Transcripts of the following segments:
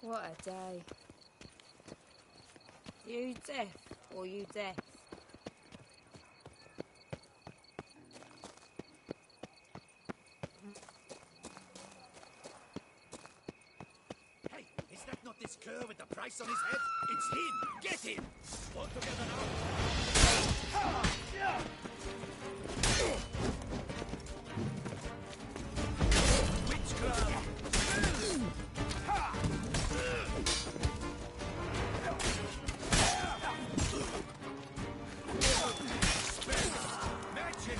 What a day. You deaf or you deaf? Hey, is that not this cur with the price on his head? It's him! Get him! All together now! Witchcraft! Magic!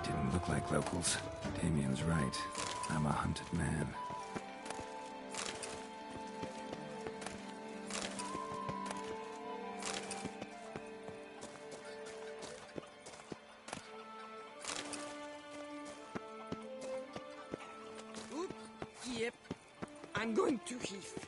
Didn't look like locals. Damien's right. I'm a hunted man. Oops. Yep. I'm going to Heath.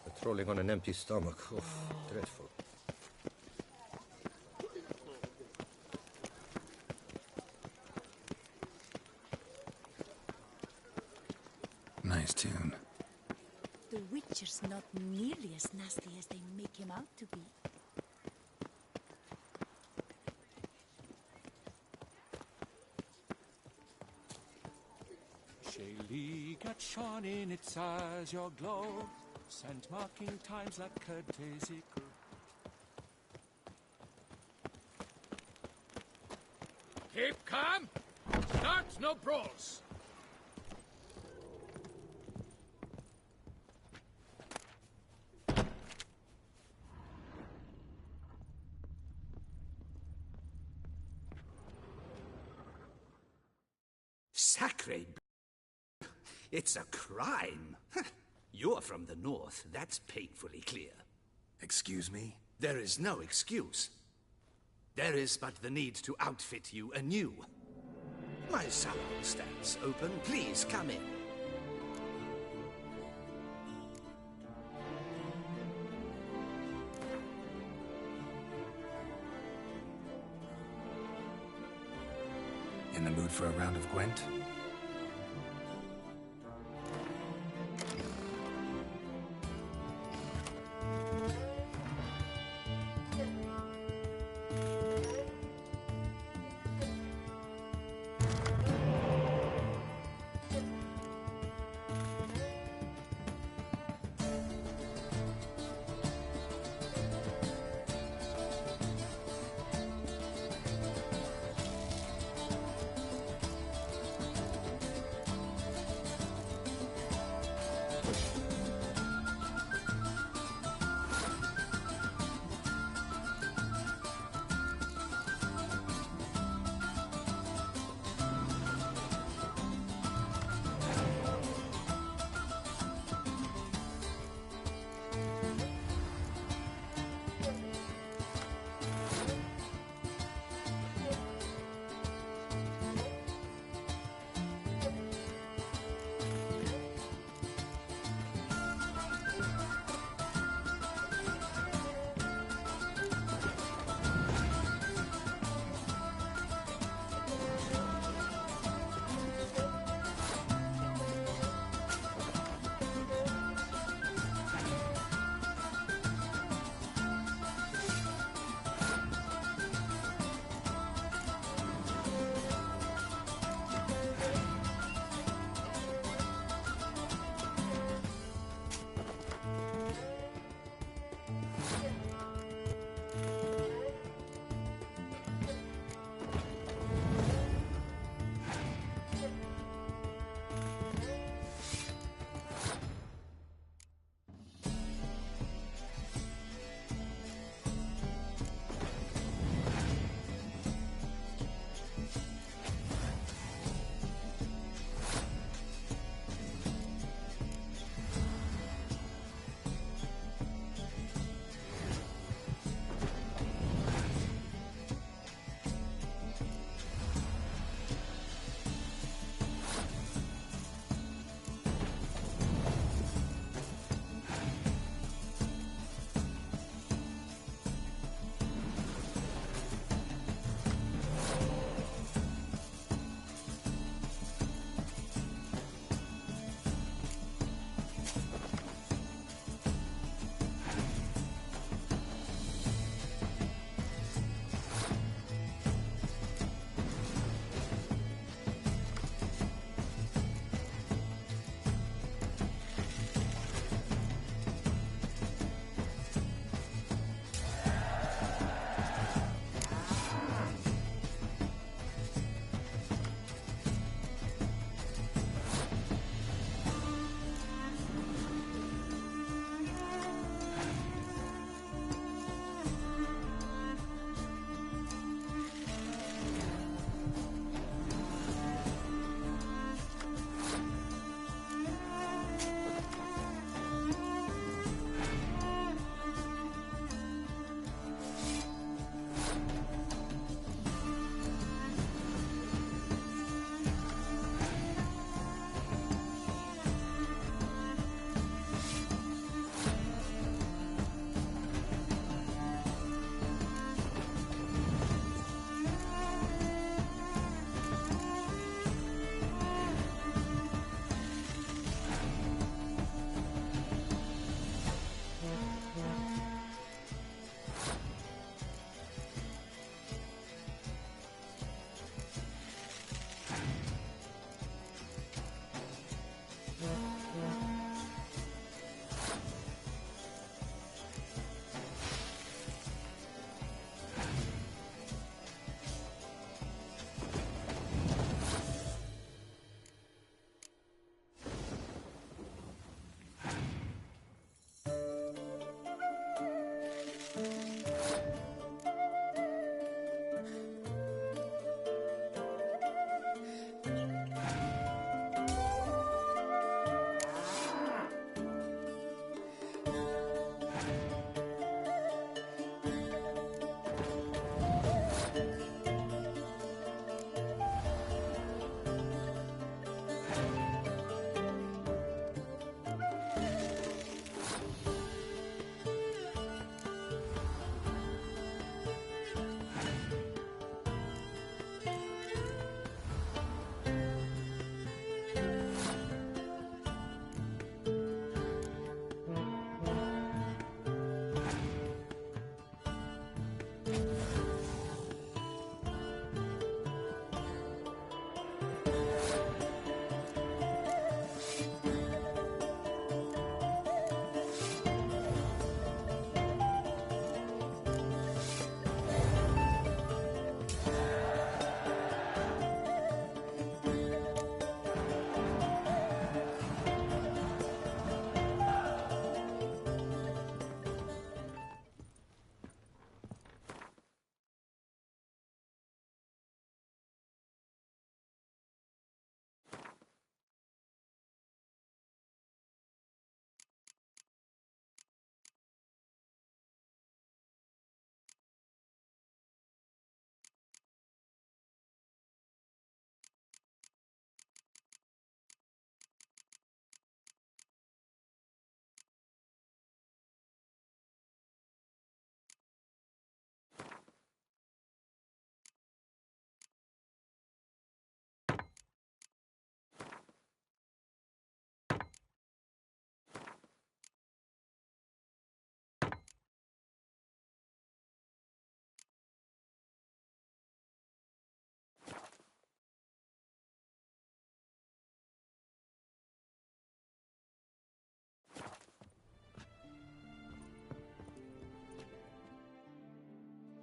Patrolling on an empty stomach. Oof, dreadful. Nice tune. The Witcher's not nearly as nasty as they make him out to be. Shaylee got shone in its eyes, your glow, scent marking times like courtesy. Keep calm! Start no brawls! Sacre! It's a crime! You're from the north, that's painfully clear. Excuse me? There is no excuse. There is but the need to outfit you anew. My salon stands open. Please come in. In the mood for a round of Gwent?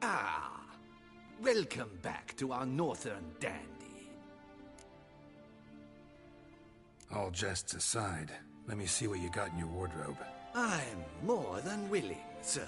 Ah, welcome back to our northern dandy. All jests aside, let me see what you got in your wardrobe. I'm more than willing, sir.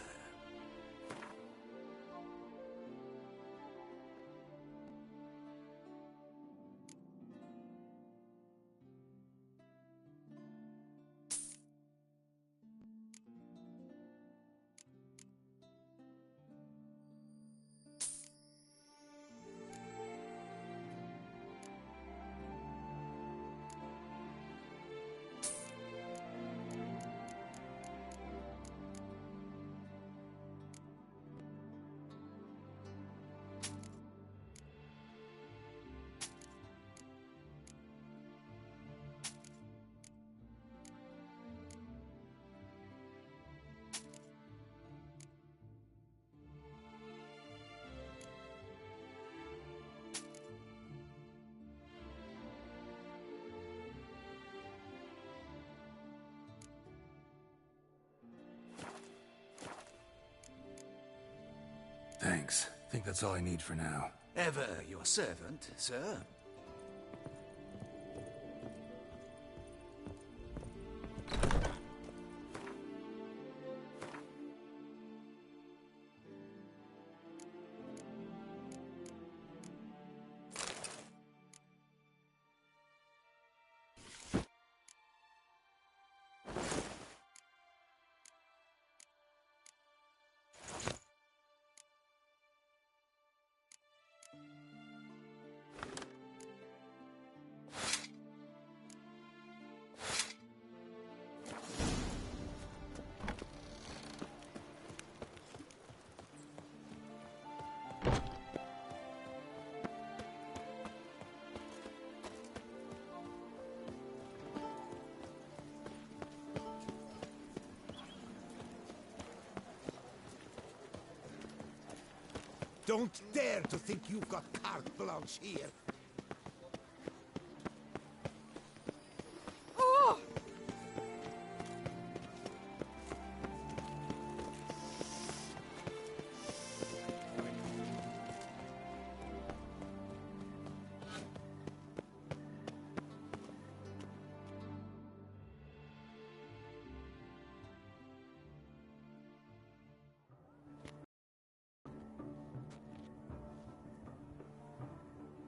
Thanks. Think that's all I need for now. Ever your servant, sir. Don't dare to think you've got carte blanche here. Oh!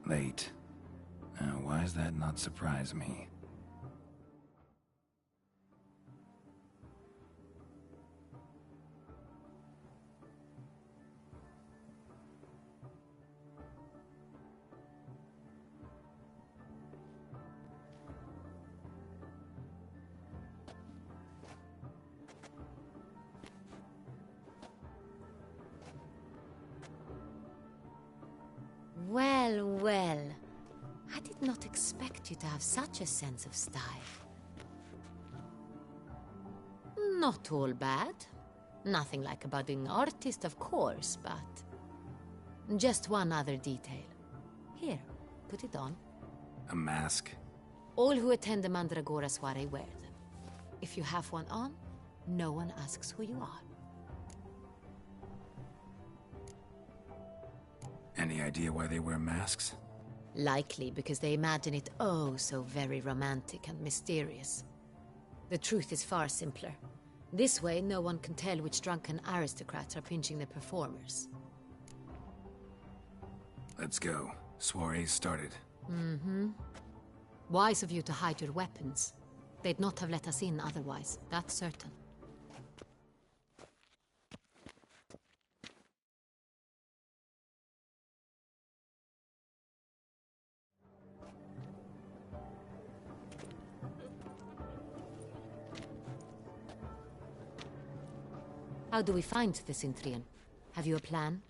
Late. Why does that not surprise me? Well, well. I did not expect you to have such a sense of style. Not all bad. Nothing like a budding artist, of course, but... just one other detail. Here, put it on. A mask? All who attend the Mandragora soiree wear them. If you have one on, no one asks who you are. Any idea why they wear masks? Likely because they imagine it oh so very romantic and mysterious. The truth is far simpler. This way, no one can tell which drunken aristocrats are pinching the performers. Let's go. Soiree's started. Wise of you to hide your weapons. They'd not have let us in otherwise, that's certain. How do we find the Synthrian? Have you a plan?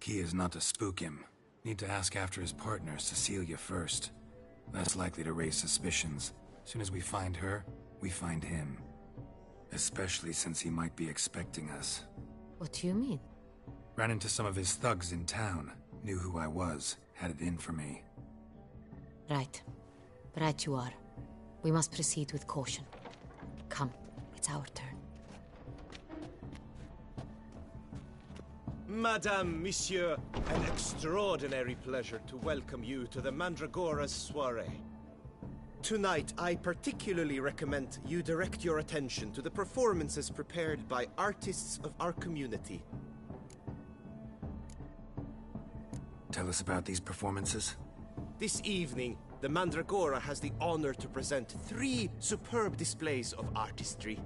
Key is not to spook him. Need to ask after his partner, Cecilia, first. Less likely to raise suspicions. Soon as we find her, we find him. Especially since he might be expecting us. What do you mean? Ran into some of his thugs in town. Knew who I was. Had it in for me. Right. Right you are. We must proceed with caution. Come, it's our turn. Madame, Monsieur, an extraordinary pleasure to welcome you to the Mandragora's soiree. Tonight, I particularly recommend you direct your attention to the performances prepared by artists of our community. Tell us about these performances. This evening, the Mandragora has the honor to present 3 superb displays of artistry.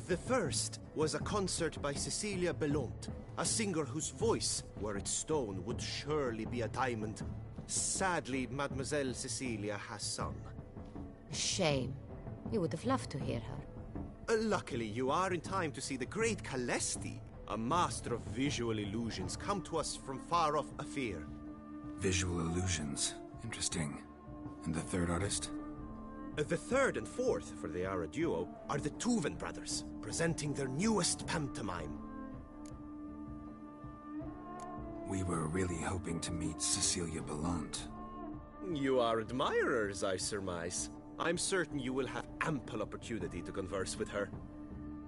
The first was a concert by Cecilia Belont, a singer whose voice, were it stone, would surely be a diamond. Sadly, Mademoiselle Cecilia has sung. Shame. We would have loved to hear her. Luckily, you are in time to see the great Calesti, a master of visual illusions, come to us from far off Afir. Visual illusions. Interesting. And the third artist? The third and fourth, for they are a duo, are the Tuven brothers, presenting their newest pantomime. We were really hoping to meet Cecilia Bellant. You are admirers, I surmise. I'm certain you will have ample opportunity to converse with her.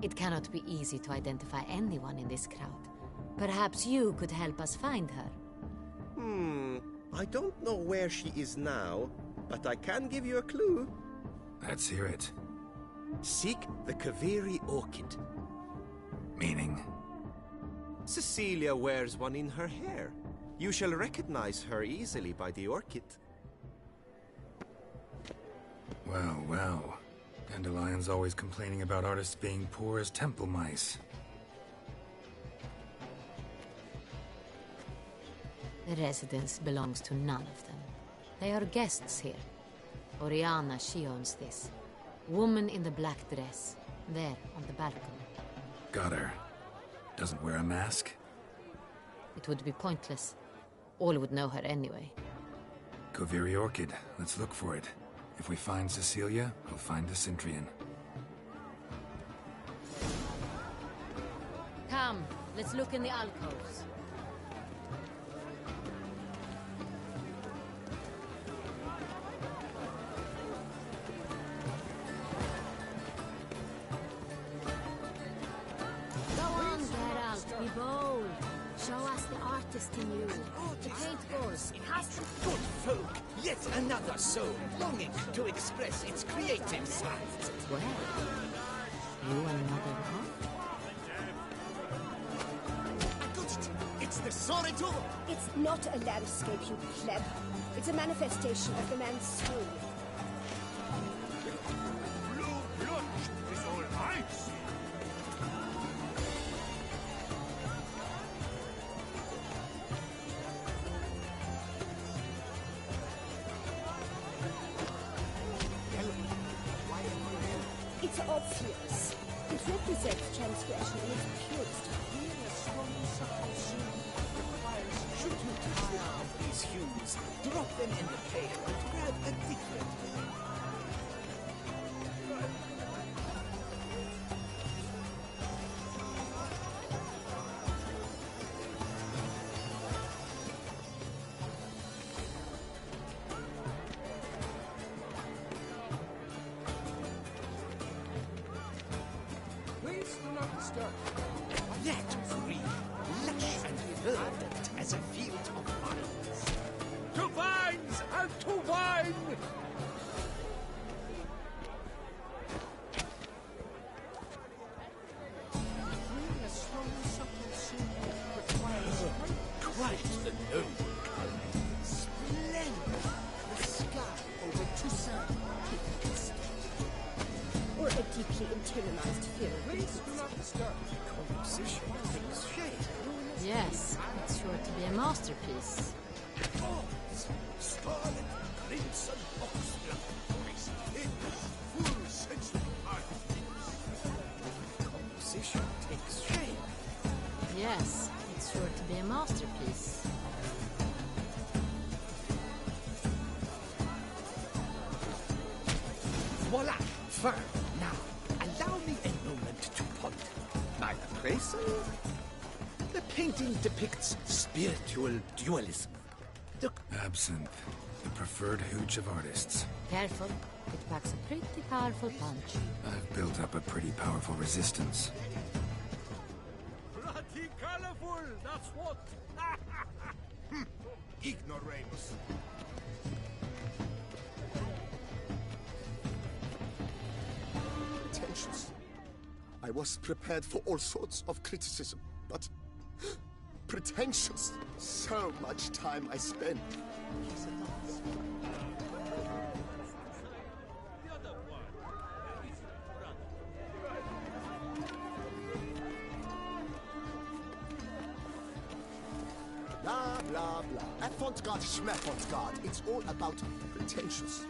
It cannot be easy to identify anyone in this crowd. Perhaps you could help us find her. I don't know where she is now, but I can give you a clue. Let's hear it. Seek the Kaveri orchid. Meaning? Cecilia wears one in her hair. You shall recognize her easily by the orchid. Well, well. Dandelion's always complaining about artists being poor as temple mice. The residence belongs to none of them. They are guests here. Oriana, she owns this. Woman in the black dress. There, on the balcony. Got her. Doesn't wear a mask? It would be pointless. All would know her anyway. Kaveri Orchid. Let's look for it. If we find Cecilia, we'll find the Centrian. Come, let's look in the alcoves. Go on, Geralt, be bold. Show us the artist in you. The paint goes. It has to... Good folk, yet another soul longing to express its creative side. Well, you another one? I got it! It's the sobre. It's not a landscape, you pleb. It's a manifestation of the man's soul. Blue blood is all ice. It's obvious. It represents transgression in its purest form. Should you tire of these hues, drop them in the pail and grab a different one. Please do not disturb. That green, lush and verdant as a field of vines. To vines and to wine! Quite the noble color. Splendid. The sky over Toussaint. Or a deeply internalized fear of Please do not disturb. Composition takes shape. Yes, it's sure to be a masterpiece. Scarlet, crimson, oxblood, voice, in full sensory composition takes shape. Yes, it's sure to be a masterpiece. Voila! Fine. Now, allow me a moment to ponder. My appraisal? The painting depicts spiritual dualism. The Absinthe. The preferred hooch of artists. Careful, it packs a pretty powerful punch. I've built up a pretty powerful resistance. Bloody colorful! that's what! Ignoramus. Pretentious. I was prepared for all sorts of criticism, but pretentious. So much time I spent. Blah, blah, blah. Avant-garde, schmavant-garde. It's all about pretentious.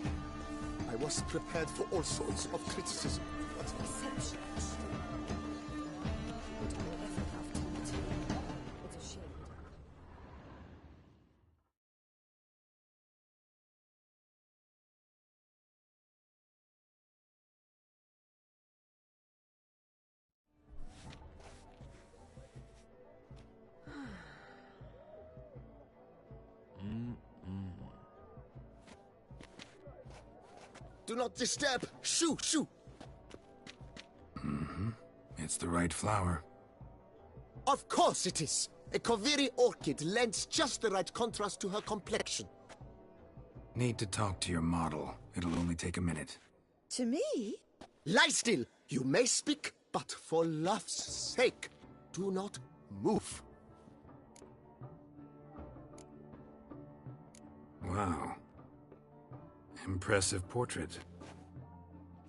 I was prepared for all sorts of criticism, but... Do not disturb! Shoo, shoo! It's the right flower. Of course it is! A Koviri orchid lends just the right contrast to her complexion. Need to talk to your model. It'll only take a minute. To me? Lie still! You may speak, but for love's sake, do not move. Wow. Impressive portrait.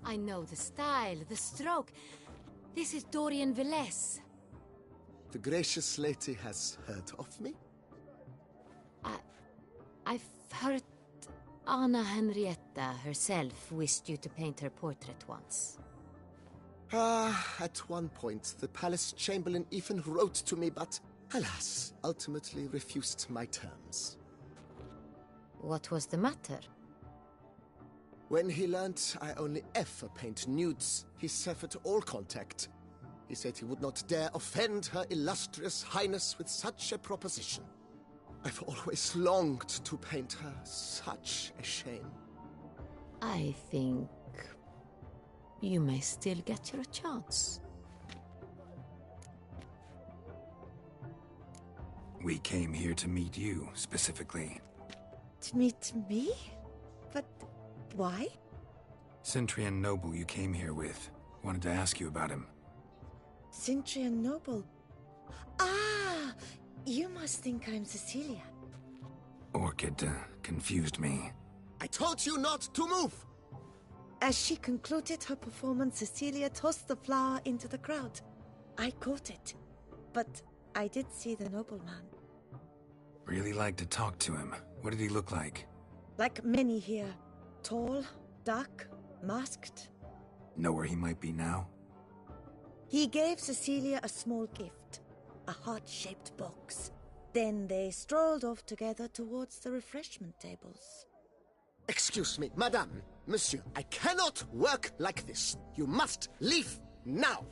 I know the style, the stroke. This is Dorian Velez. The gracious lady has heard of me? I've heard Anna Henrietta herself wished you to paint her portrait once. At one point, the palace chamberlain even wrote to me, but, alas, ultimately refused my terms. What was the matter? When he learnt I only ever paint nudes, he severed all contact. He said he would not dare offend her illustrious highness with such a proposition. I've always longed to paint her. Such a shame. I think you may still get your chance. We came here to meet you, specifically. To meet me? But why? Centrian noble you came here with. Wanted to ask you about him. Centrian noble. Ah! You must think I'm Cecilia. Orchid confused me. I told you not to move! As she concluded her performance, Cecilia tossed the flower into the crowd. I caught it, but I did see the nobleman. Really like to talk to him. What did he look like? Like many here. Tall, dark, masked. Know where he might be now? He gave Cecilia a small gift, a heart-shaped box. Then they strolled off together towards the refreshment tables. Excuse me, madame, monsieur, I cannot work like this. You must leave now.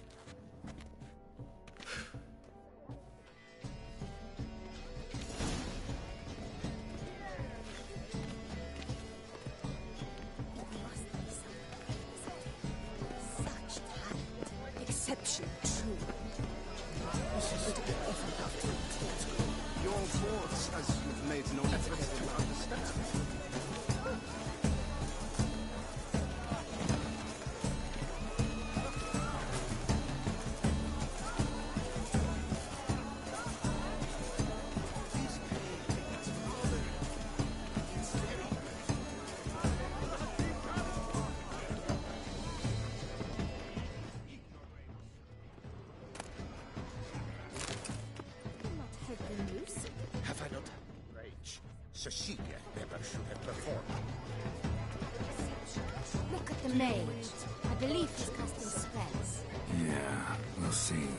Such talent. Exception, true. Your thoughts, as you've made no effort to understand. Have I not rage? Cecilia never should have performed. Look at the mage. I believe he's casting spells. Yeah, we'll see.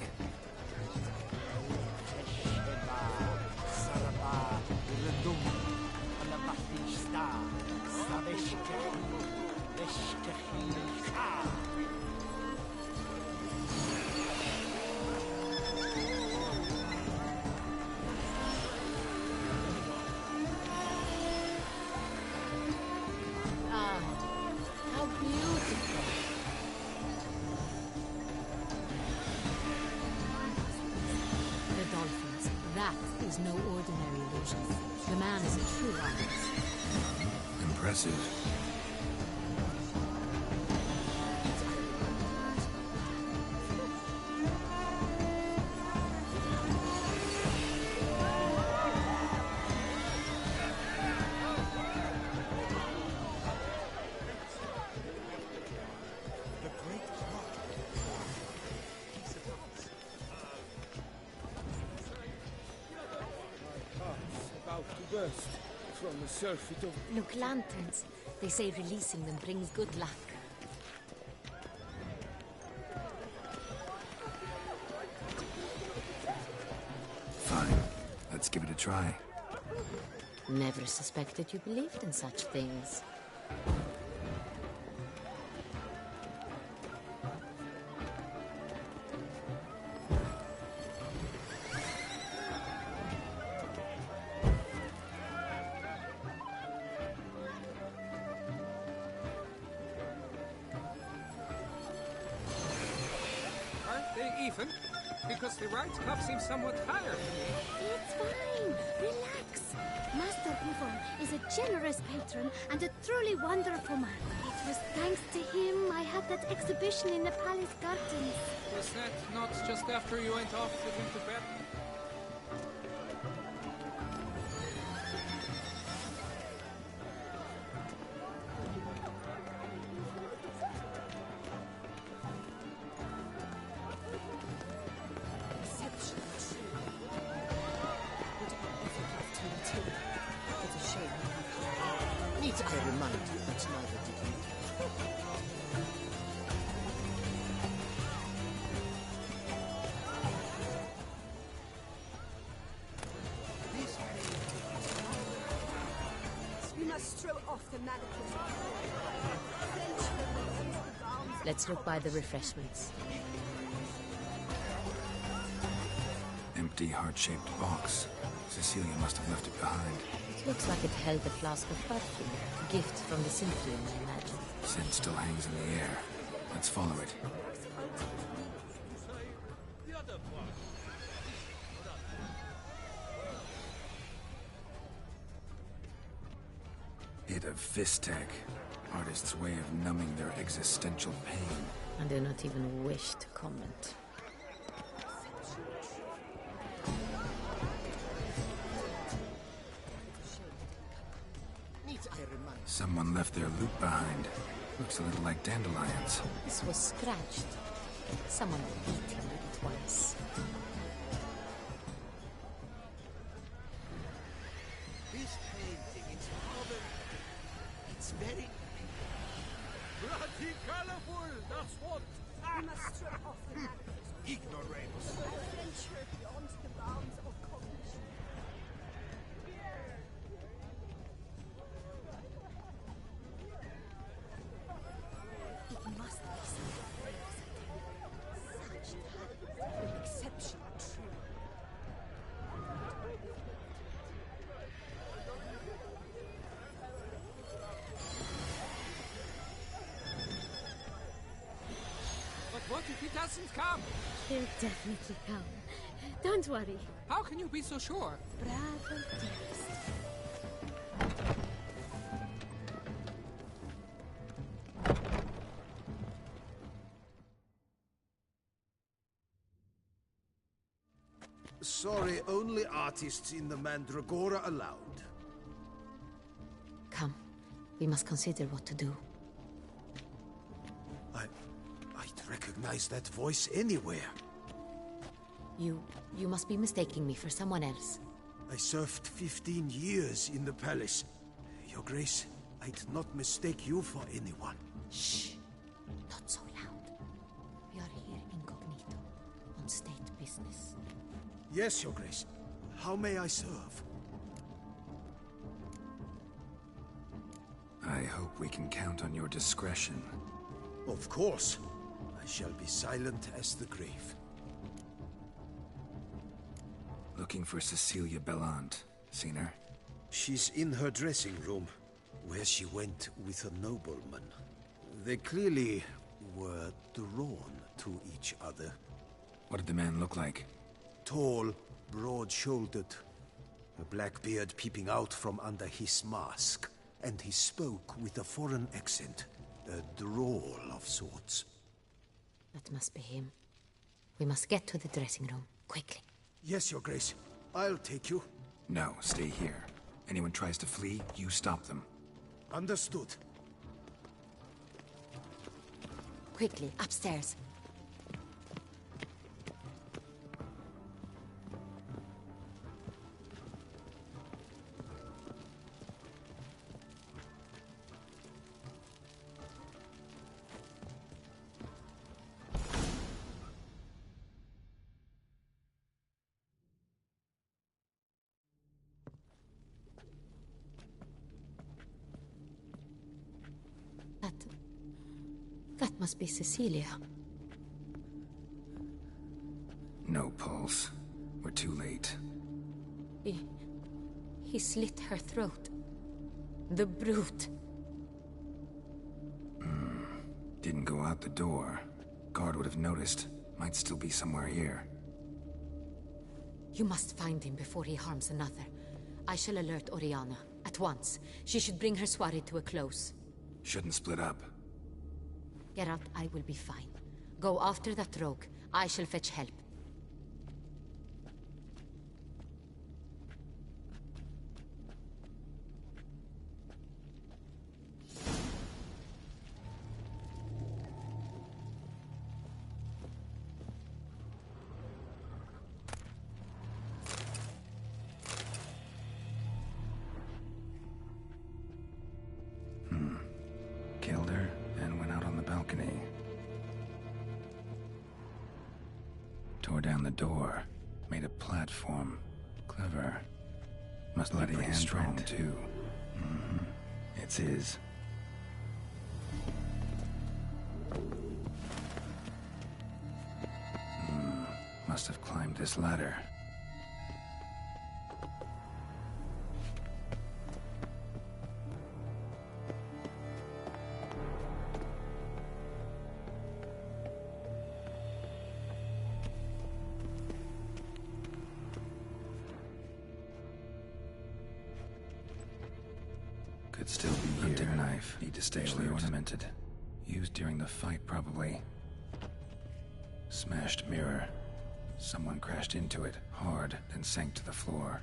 Ah, how beautiful. use no ordinary illusions. The man is a true artist. Impressive. Burst from the surface of... Look, lanterns. They say releasing them brings good luck. Fine. Let's give it a try. Never suspected you believed in such things. Even? Because the right cup seems somewhat higher to me. It's fine. Relax. Master Uvo is a generous patron and a truly wonderful man. It was thanks to him I had that exhibition in the palace gardens. Was that not just after you went off with him to bed? I remind you that neither did you. We must throw off the manacles. Let's look by the refreshments. Empty heart-shaped box. Cecilia must have left it behind. Looks like it held a flask of perfume. A gift from the Symphony, I imagine. Scent still hangs in the air. Let's follow it. Bit of fist tech. Artists' way of numbing their existential pain. I do not even wish to comment. Someone left their loot behind. Looks a little like dandelions. This was scratched. Someone beat him with it once. This painting, it's modern. It's very... Bloody colorful, that's what! We must throw off the manacles. Ignoramus. I venture beyond the bounds of cognition. It must be something. Such talent, an exception true. But what if he doesn't come? He'll definitely come. Don't worry. How can you be so sure? Bravo, dearest. Sorry, only artists in the Mandragora allowed. Come, we must consider what to do. I'd recognize that voice anywhere. You must be mistaking me for someone else. I served 15 years in the palace. Your Grace, I'd not mistake you for anyone. Shh! Not so loud. We are here incognito, on state business. Yes, Your Grace. How may I serve? I hope we can count on your discretion. Of course. I shall be silent as the grave. Looking for Cecilia Bellant. Seen her? She's in her dressing room, where she went with a nobleman. They clearly were drawn to each other. What did the man look like? Tall, broad-shouldered, a black beard peeping out from under his mask, and he spoke with a foreign accent, a drawl of sorts. That must be him. We must get to the dressing room, quickly. Yes, Your Grace. I'll take you. No, stay here. Anyone tries to flee, you stop them. Understood. Quickly, upstairs. That must be Cecilia. No pulse. We're too late. He slit her throat. The brute. Didn't go out the door. Guard would have noticed. Might still be somewhere here. You must find him before he harms another. I shall alert Oriana. At once. She should bring her soirée to a close. Shouldn't split up. Geralt, I will be fine. Go after that rogue. I shall fetch help. Killed her and went out on the balcony. Tore down the door. Made a platform. Clever. Must be pretty strong too. It's his. Must have climbed this ladder. Could still be here. Hunting knife. Need to stay ornamented. Used during the fight, probably. Smashed mirror. Someone crashed into it hard, then sank to the floor.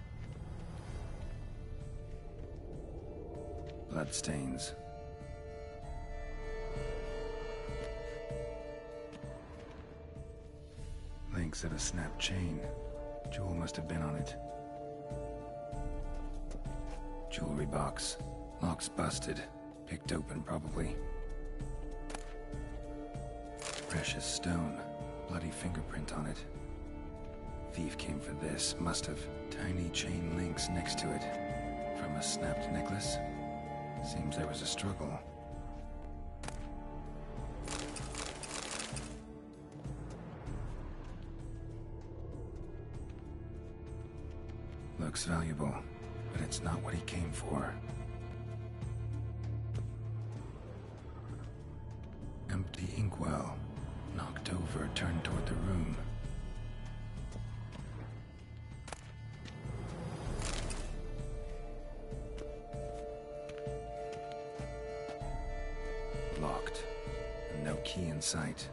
Bloodstains. Links of a snapped chain. Jewel must have been on it. Jewelry box. Lock's busted. Picked open, probably. Precious stone. Bloody fingerprint on it. Thief came for this. Must have. Tiny chain links next to it. From a snapped necklace. Seems there was a struggle. Looks valuable, but it's not what he came for. Empty inkwell. Knocked over, turned toward the room. Locked. And no key in sight.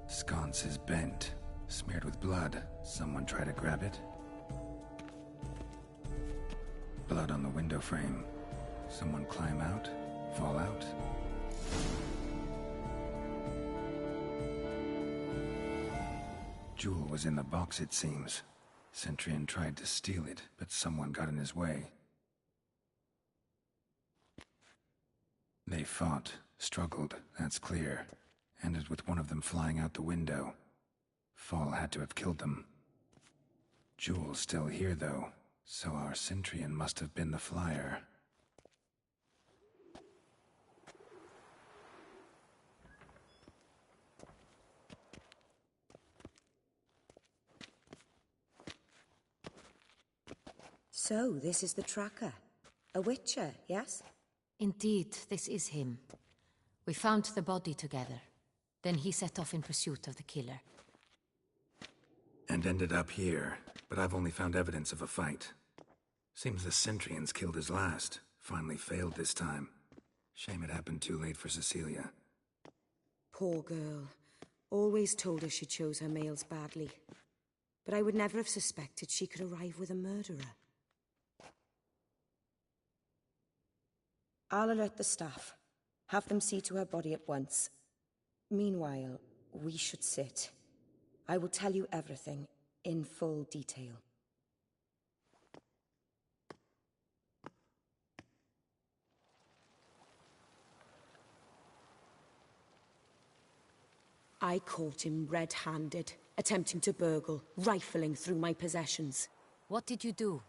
Sconce is bent. Smeared with blood. Someone try to grab it? Blood on the window frame. Someone climb out? Fall out? Jewel was in the box, it seems. Centurion tried to steal it, but someone got in his way. They fought, struggled, that's clear. Ended with one of them flying out the window. Fall had to have killed them. Jewel's still here, though, so our Centurion must have been the flyer. So, this is the tracker. A witcher, yes? Indeed, this is him. We found the body together. Then he set off in pursuit of the killer. And ended up here, but I've only found evidence of a fight. Seems the Centrians killed his last. Finally failed this time. Shame it happened too late for Cecilia. Poor girl. Always told her she chose her males badly. But I would never have suspected she could arrive with a murderer. I'll alert the staff. Have them see to her body at once. Meanwhile, we should sit. I will tell you everything, in full detail. I caught him red-handed, attempting to burgle, rifling through my possessions. What did you do?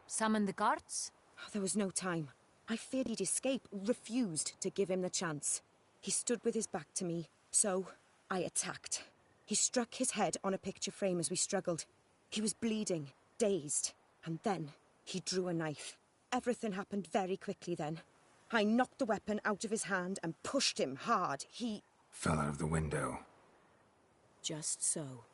Summon the guards? There was no time. I feared he'd escape, refused to give him the chance. He stood with his back to me, so I attacked. He struck his head on a picture frame as we struggled. He was bleeding, dazed, and then he drew a knife. Everything happened very quickly then. I knocked the weapon out of his hand and pushed him hard. He fell out of the window. Just so.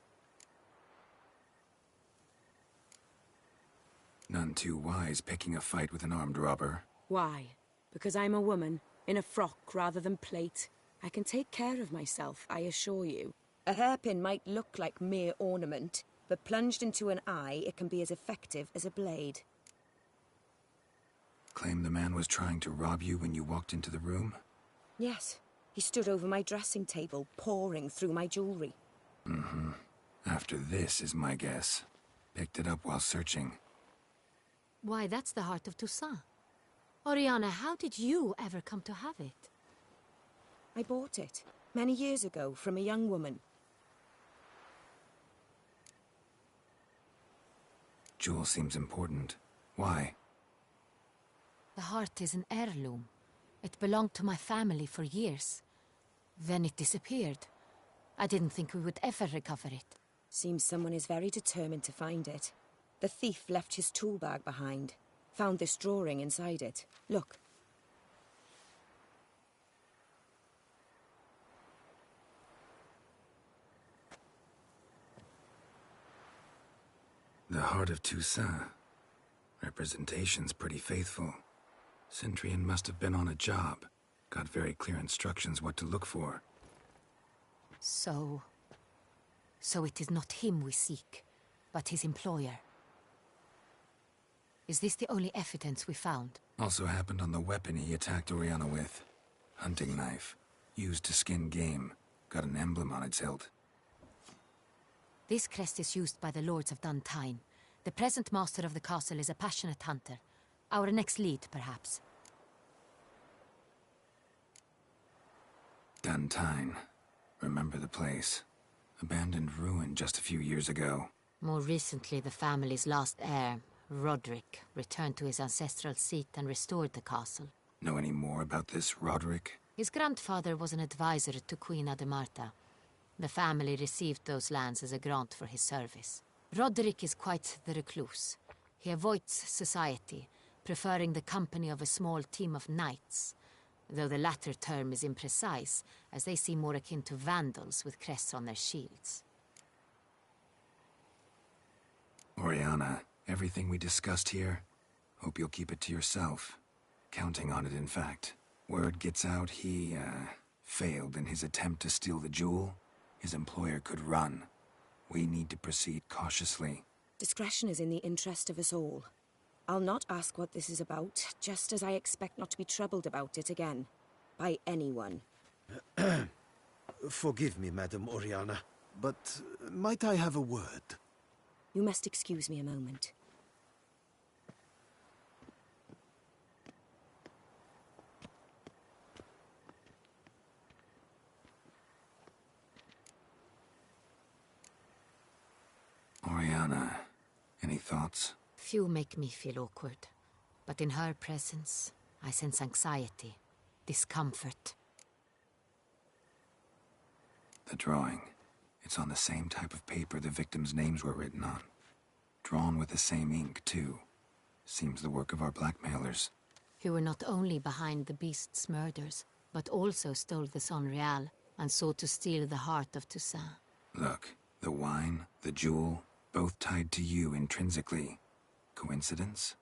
None too wise picking a fight with an armed robber. Why? Because I'm a woman, in a frock rather than plate. I can take care of myself, I assure you. A hairpin might look like mere ornament, but plunged into an eye, it can be as effective as a blade. Claim the man was trying to rob you when you walked into the room? Yes. He stood over my dressing table, pouring through my jewelry. Mm-hmm. After this is my guess. Picked it up while searching. Why, that's the heart of Toussaint. Oriana, how did you ever come to have it? I bought it, many years ago, from a young woman. Jewel seems important. Why? The heart is an heirloom. It belonged to my family for years. Then it disappeared. I didn't think we would ever recover it. Seems someone is very determined to find it. The thief left his tool bag behind. Found this drawing inside it. Look. The heart of Toussaint. Representation's pretty faithful. Centrian must have been on a job. Got very clear instructions what to look for. So it is not him we seek, but his employer. Is this the only evidence we found? Also happened on the weapon he attacked Oriana with. Hunting knife. Used to skin game. Got an emblem on its hilt. This crest is used by the Lords of Duntine. The present master of the castle is a passionate hunter. Our next lead, perhaps. Duntine. Remember the place. Abandoned ruin just a few years ago. More recently, the family's last heir, Roderick, returned to his ancestral seat and restored the castle. Know any more about this Roderick? His grandfather was an advisor to Queen Ademarta. The family received those lands as a grant for his service. Roderick is quite the recluse. He avoids society, preferring the company of a small team of knights, though the latter term is imprecise, as they seem more akin to vandals with crests on their shields. Oriana, everything we discussed here, hope you'll keep it to yourself. Counting on it, in fact. Word gets out he, failed in his attempt to steal the jewel. His employer could run. We need to proceed cautiously. Discretion is in the interest of us all. I'll not ask what this is about, just as I expect not to be troubled about it again. By anyone. Forgive me, Madam Oriana, but might I have a word? You must excuse me a moment. Oriana, any thoughts? Few make me feel awkward, but in her presence, I sense anxiety, discomfort. The drawing. It's on the same type of paper the victims' names were written on. Drawn with the same ink, too. Seems the work of our blackmailers. Who were not only behind the beast's murders, but also stole the Son Real and sought to steal the heart of Toussaint. Look, The wine, the jewel, both tied to you intrinsically. Coincidence?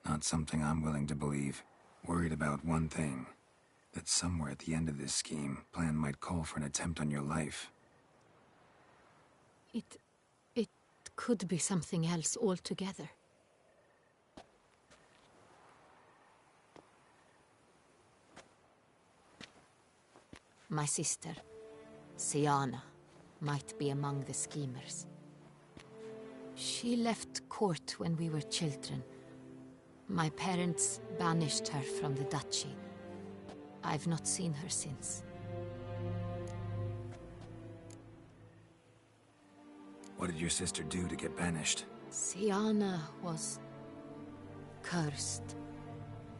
Not something I'm willing to believe. Worried about one thing. That somewhere at the end of this scheme, plan might call for an attempt on your life. It could be something else altogether. My sister, Siana, might be among the schemers. She left court when we were children. My parents banished her from the duchy. I've not seen her since. What did your sister do to get banished? Siana was cursed.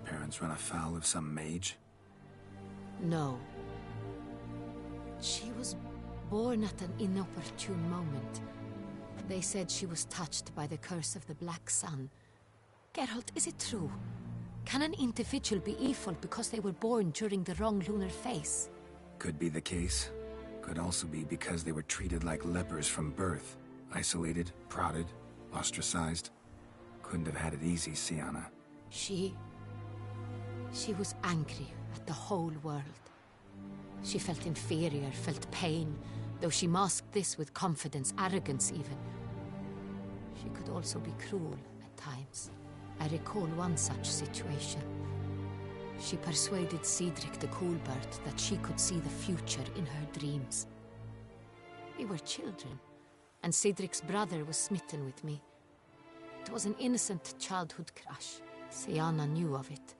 Parents run afoul of some mage? No. She was born at an inopportune moment. They said she was touched by the curse of the Black Sun. Geralt, is it true? Can an individual be evil because they were born during the wrong lunar phase? Could be the case. Could also be because they were treated like lepers from birth. Isolated, prodded, ostracized. Couldn't have had it easy, Siana. She was angry at the whole world. She felt inferior, felt pain, though she masked this with confidence, arrogance even. She could also be cruel at times. I recall one such situation. She persuaded Cedric the Coolbird that she could see the future in her dreams. We were children, and Cedric's brother was smitten with me. It was an innocent childhood crush. Siana knew of it.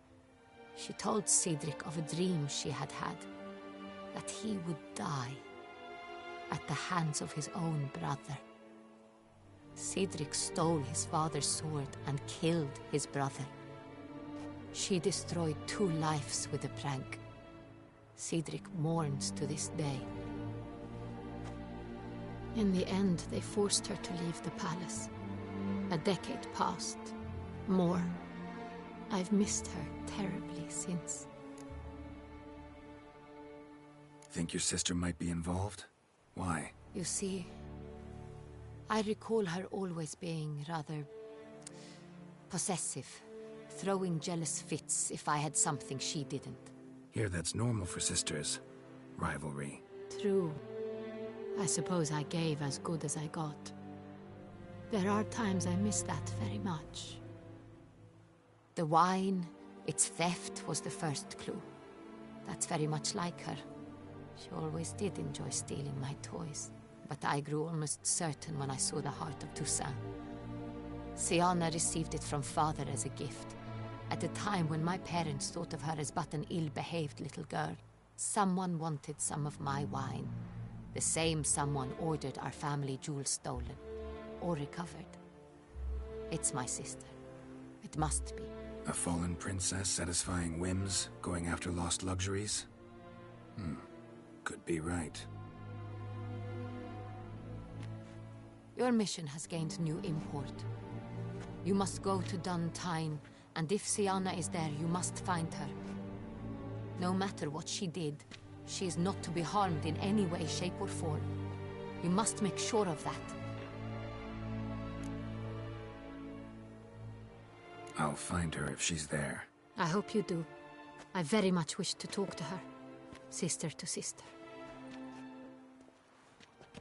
She told Cedric of a dream she had had, that he would die at the hands of his own brother. Cedric stole his father's sword and killed his brother. She destroyed 2 lives with a prank. Cedric mourns to this day. In the end, they forced her to leave the palace. A decade passed. More. I've missed her terribly since. Think your sister might be involved? Why? You see, I recall her always being rather possessive, throwing jealous fits if I had something she didn't. Here, that's normal for sisters. Rivalry. True. I suppose I gave as good as I got. There are times I miss that very much. The wine, its theft, was the first clue. That's very much like her. She always did enjoy stealing my toys. But I grew almost certain when I saw the heart of Toussaint. Siana received it from father as a gift. At a time when my parents thought of her as but an ill-behaved little girl. Someone wanted some of my wine. The same someone ordered our family jewels stolen. Or recovered. It's my sister. It must be. A fallen princess satisfying whims, going after lost luxuries? Could be right. Your mission has gained new import. You must go to Dun Tyne, and if Siana is there, you must find her. No matter what she did, she is not to be harmed in any way, shape, or form. You must make sure of that. I'll find her if she's there. I hope you do. I very much wish to talk to her. Sister to sister.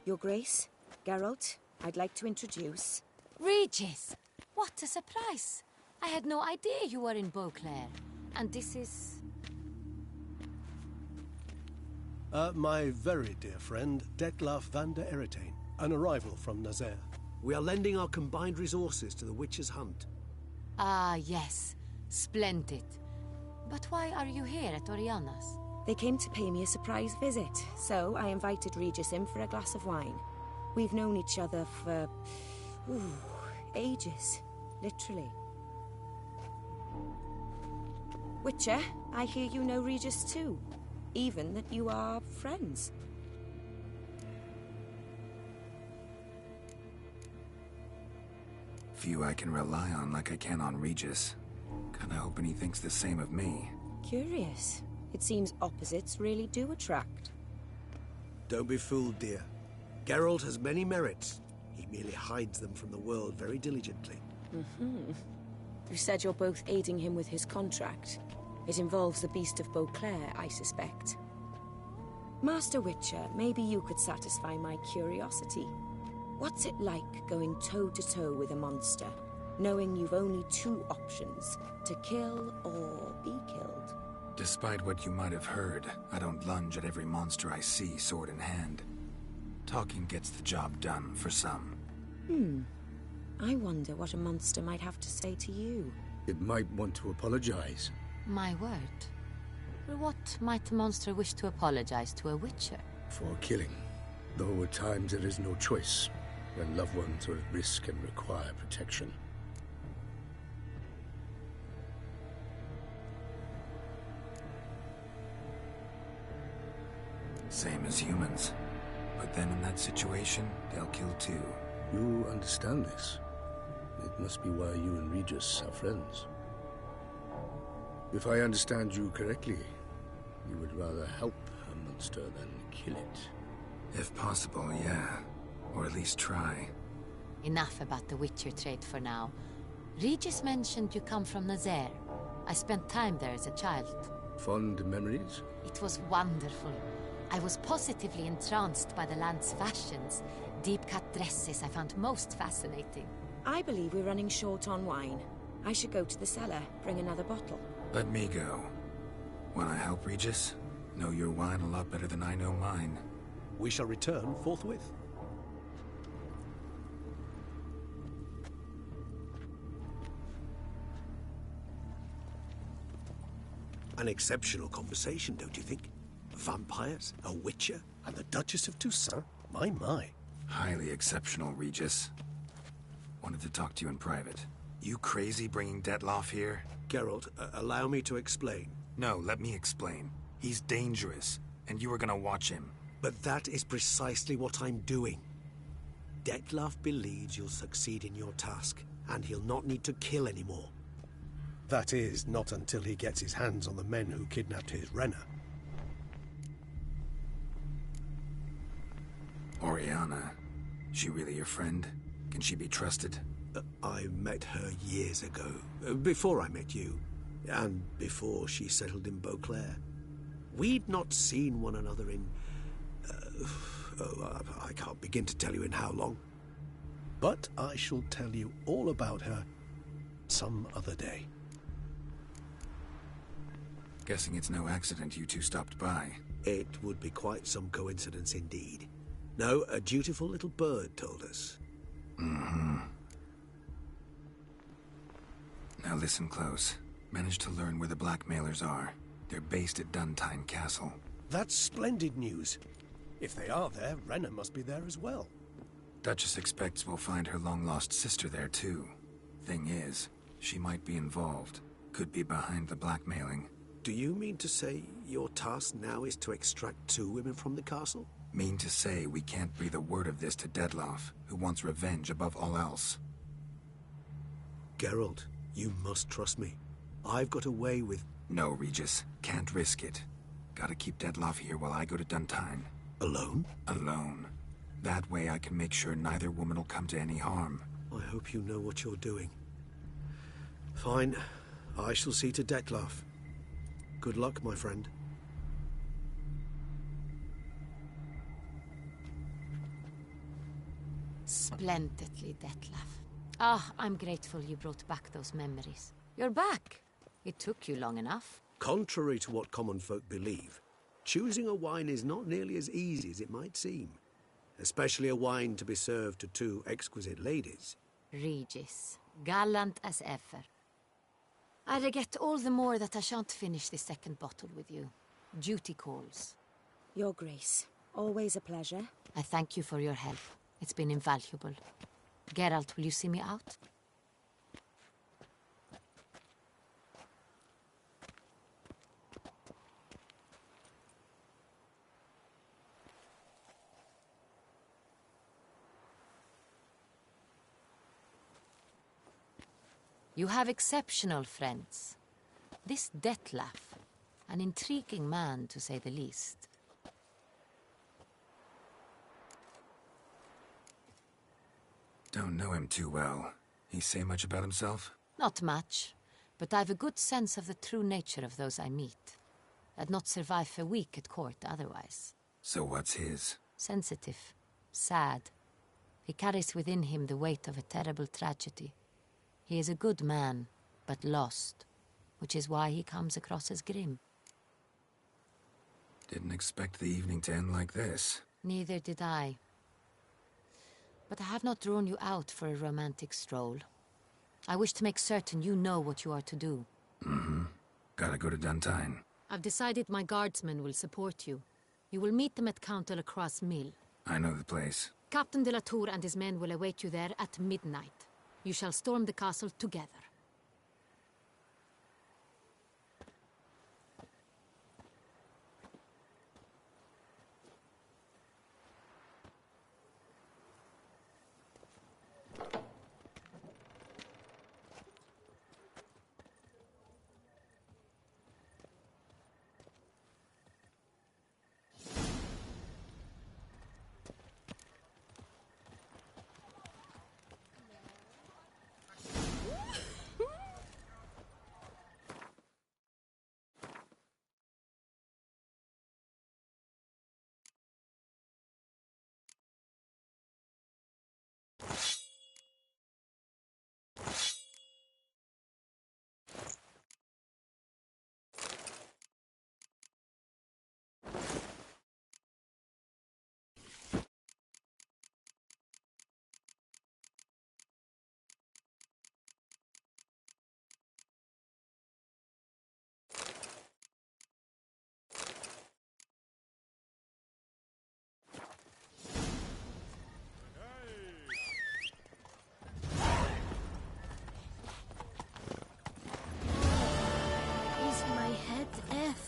Your Grace, Geralt, I'd like to introduce... Regis! What a surprise! I had no idea you were in Beauclair. And this is... My very dear friend, Detlaf van der Eretain, an arrival from Nazaire. We are lending our combined resources to the Witch's Hunt. Ah, yes. Splendid. But why are you here at Oriana's? They came to pay me a surprise visit, so I invited Regis in for a glass of wine. We've known each other for... ages. Literally. Witcher, I hear you know Regis too. Even that you are friends. Few I can rely on like I can on Regis. Kinda hoping he thinks the same of me. Curious. It seems opposites really do attract. Don't be fooled, dear. Geralt has many merits. He merely hides them from the world very diligently. You said you're both aiding him with his contract. It involves the Beast of Beauclair, I suspect. Master Witcher, maybe you could satisfy my curiosity. What's it like going toe-to-toe with a monster, knowing you've only two options, to kill or be killed? Despite what you might have heard, I don't lunge at every monster I see sword in hand. Talking gets the job done for some. I wonder what a monster might have to say to you. It might want to apologize. My word. For what might a monster wish to apologize to a witcher? For killing. Though at times there is no choice, when loved ones are at risk and require protection. Same as humans. Put them in that situation, they'll kill too. You understand this. It must be why you and Regis are friends. If I understand you correctly, you would rather help a monster than kill it. If possible, yeah. Or at least try. Enough about the Witcher trade for now. Regis mentioned you come from Nazaire. I spent time there as a child. Fond memories? It was wonderful. I was positively entranced by the land's fashions. Deep-cut dresses I found most fascinating. I believe we're running short on wine. I should go to the cellar, bring another bottle. Let me go. Wanna help, Regis? Know your wine a lot better than I know mine. We shall return forthwith. An exceptional conversation, don't you think? Vampires, a witcher, And the Duchess of Toussaint? My. Highly exceptional, Regis. Wanted to talk to you in private. You crazy bringing Detloff here? Geralt, allow me to explain. No, let me explain. He's dangerous, and you were gonna watch him. But that is precisely what I'm doing. Detloff believes you'll succeed in your task, and he'll not need to kill anymore. That is, not until he gets his hands on the men who kidnapped his Renner. Oriana, she really your friend? Can she be trusted? I met her years ago, before I met you, and before she settled in Beauclair. We'd not seen one another in... I can't begin to tell you in how long. But I shall tell you all about her some other day. Guessing it's no accident you two stopped by. It would be quite some coincidence indeed. No, a dutiful little bird told us. Now listen close. Managed to learn where the blackmailers are. They're based at Duntine Castle. That's splendid news. If they are there, Renner must be there as well. Duchess expects we'll find her long-lost sister there too. Thing is, she might be involved. Could be behind the blackmailing. Do you mean to say your task now is to extract 2 women from the castle? Mean to say we can't breathe a word of this to Detloff, who wants revenge above all else. Geralt, you must trust me. I've got away with... No, Regis. Can't risk it. Gotta keep Detloff here while I go to Duntine. Alone? Alone. That way I can make sure neither woman will come to any harm. I hope you know what you're doing. Fine. I shall see to Detloff. Good luck, my friend. Splendidly, Detlaff. Ah, I'm grateful you brought back those memories. You're back. It took you long enough. Contrary to what common folk believe, choosing a wine is not nearly as easy as it might seem. Especially a wine to be served to 2 exquisite ladies. Regis, gallant as ever. I regret all the more that I shan't finish this second bottle with you. Duty calls. Your Grace, always a pleasure. I thank you for your help. It's been invaluable. Geralt, will you see me out? You have exceptional friends. This Detlaff, an intriguing man to say the least. Don't know him too well. He say much about himself? Not much, but I've a good sense of the true nature of those I meet. I'd not survive a week at court otherwise. So what's his? Sensitive. Sad. He carries within him the weight of a terrible tragedy. He is a good man, but lost, which is why he comes across as grim. Didn't expect the evening to end like this. Neither did I. But I have not drawn you out for a romantic stroll. I wish to make certain you know what you are to do. Mm-hmm. Gotta go to Duntine. I've decided my guardsmen will support you. You will meet them at Count de la Croix's mill. I know the place. Captain de la Tour and his men will await you there at midnight. You shall storm the castle together.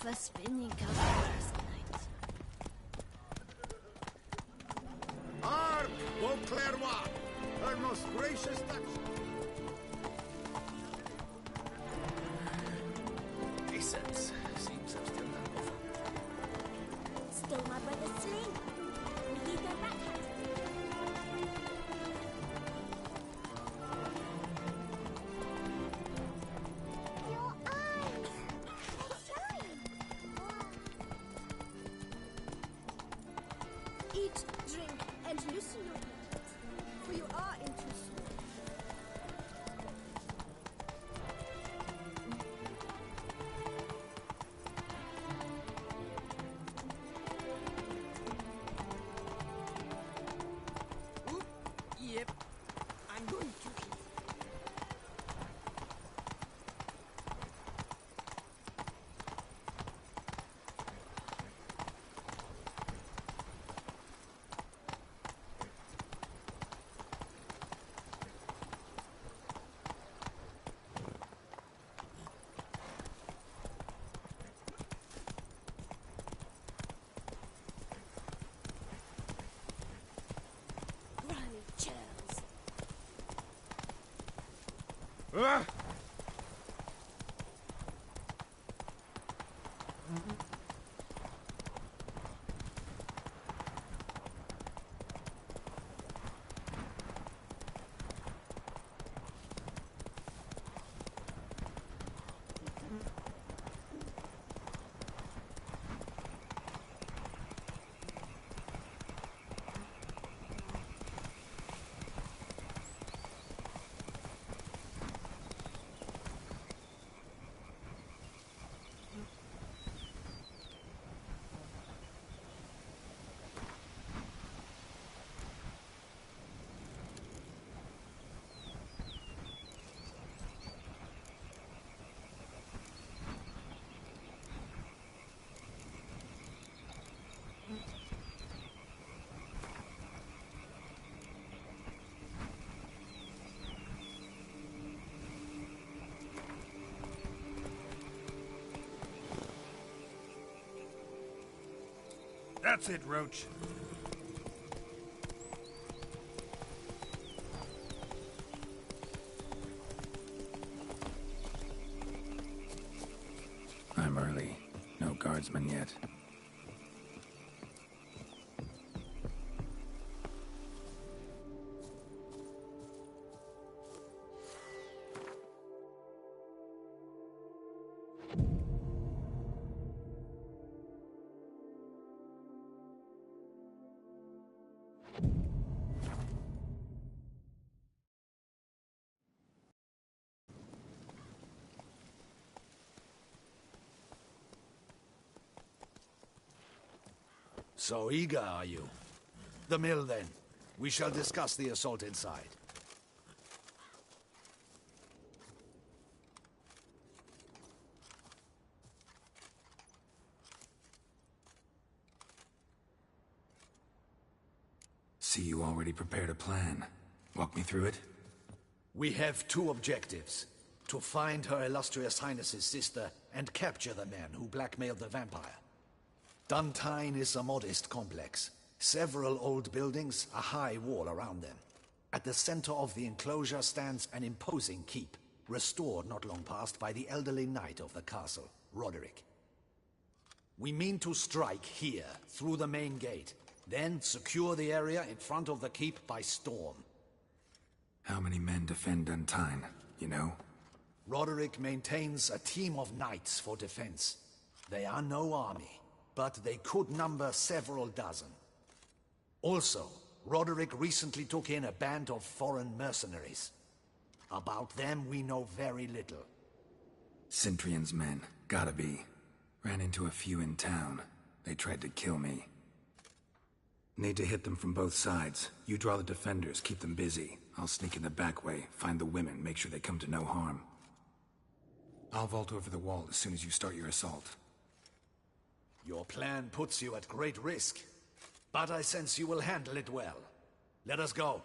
For spinning out last night. Hark, Beauclerc, her most gracious touch. Decent. Seems I'm still not over. Still my brother's sling. We need the rat hat. Your eyes! Eat, drink, and loosen your hands, for you are in too soon. Yep, I'm going to. Chills. Ah! That's it, Roach. I'm early. No guardsmen yet. So eager, are you? The mill, then. We shall discuss the assault inside. See, you already prepared a plan. Walk me through it. We have two objectives. To find Her Illustrious Highness's sister and capture the man who blackmailed the vampire. Duntine is a modest complex. Several old buildings, a high wall around them. At the center of the enclosure stands an imposing keep, restored not long past by the elderly knight of the castle, Roderick. We mean to strike here, through the main gate, then secure the area in front of the keep by storm. How many men defend Duntine, you know? Roderick maintains a team of knights for defense. They are no army, but they could number several dozen. Also, Roderick recently took in a band of foreign mercenaries. About them we know very little. Cintrian's men, gotta be. Ran into a few in town. They tried to kill me. Need to hit them from both sides. You draw the defenders, keep them busy. I'll sneak in the back way, find the women, make sure they come to no harm. I'll vault over the wall as soon as you start your assault. Your plan puts you at great risk, but I sense you will handle it well. Let us go.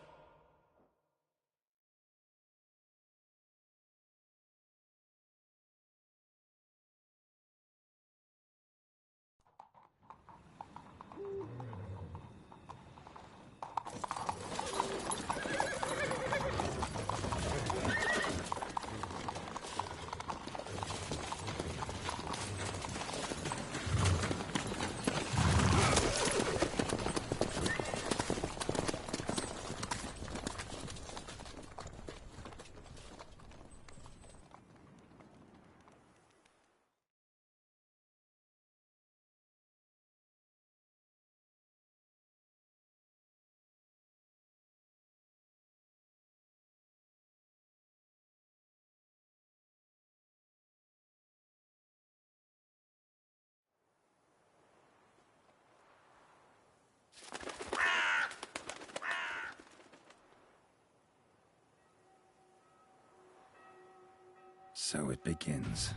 So it begins.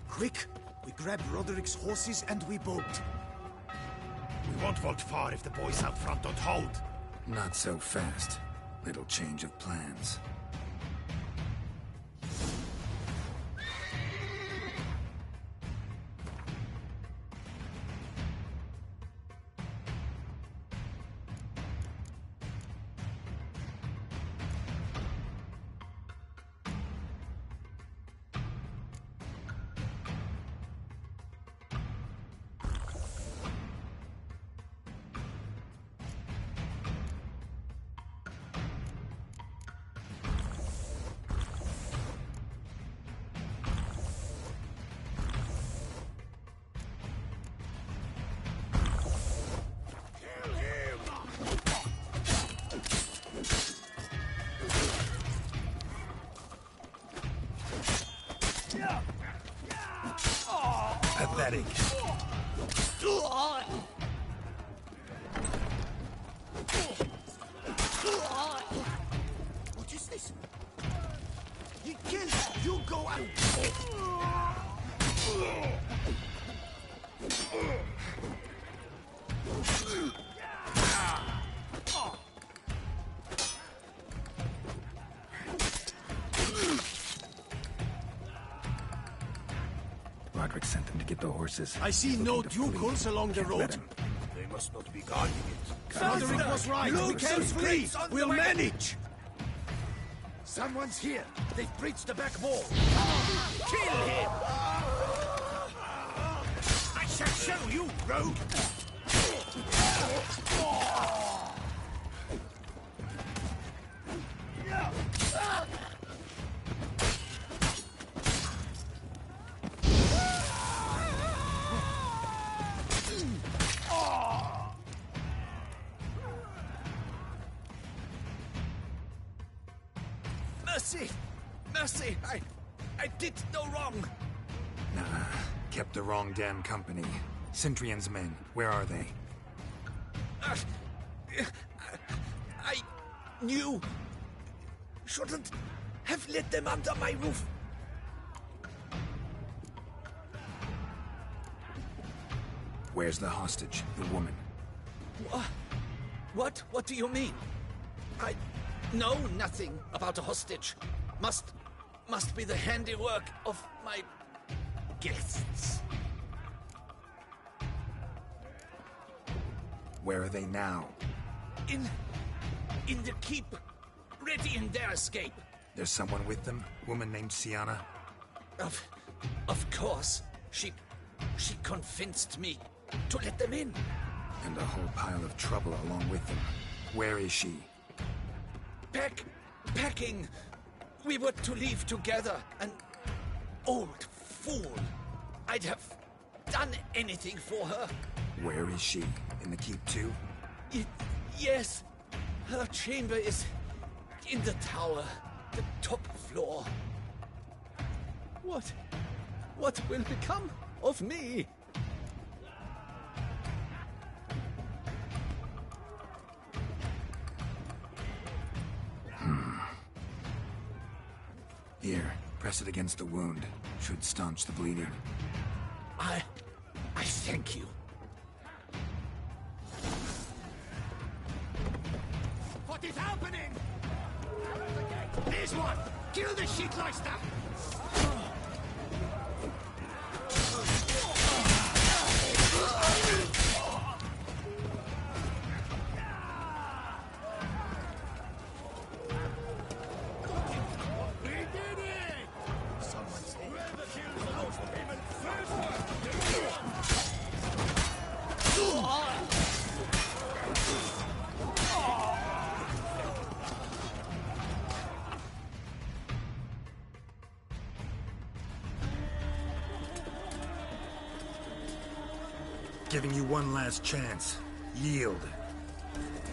Quick! We grab Roderick's horses and we bolt. We won't vault far if the boys out front don't hold. Not so fast. Little change of plans. Pathetic. What is this? He kills! You go out! Roderick sent them to get the horses. I see no ducals along the road. They must not be guarding it. Roderick was right. We can't flee. We'll manage. Someone's here. They've breached the back wall. Kill him! I shall show you, rogue! Mercy! Mercy! I did no wrong! Nah, kept the wrong damn company. Centrion's men, where are they? I knew. Shouldn't have let them under my roof. Where's the hostage, the woman? What? What do you mean? I know nothing about a hostage. Must be the handiwork of my guests. Where are they now? In the keep, ready in their escape. There's someone with them? Woman named Sienna? Of course. She convinced me to let them in. And a whole pile of trouble along with them. Where is she? Packing. We were to leave together. An old fool. I'd have done anything for her. Where is she? In the keep too? Yes. Her chamber is in the tower. The top floor. What will become of me? Here, press it against the wound. Should staunch the bleeding. I thank you. What is happening? There's one! Kill the shitleister! Giving you one last chance. Yield.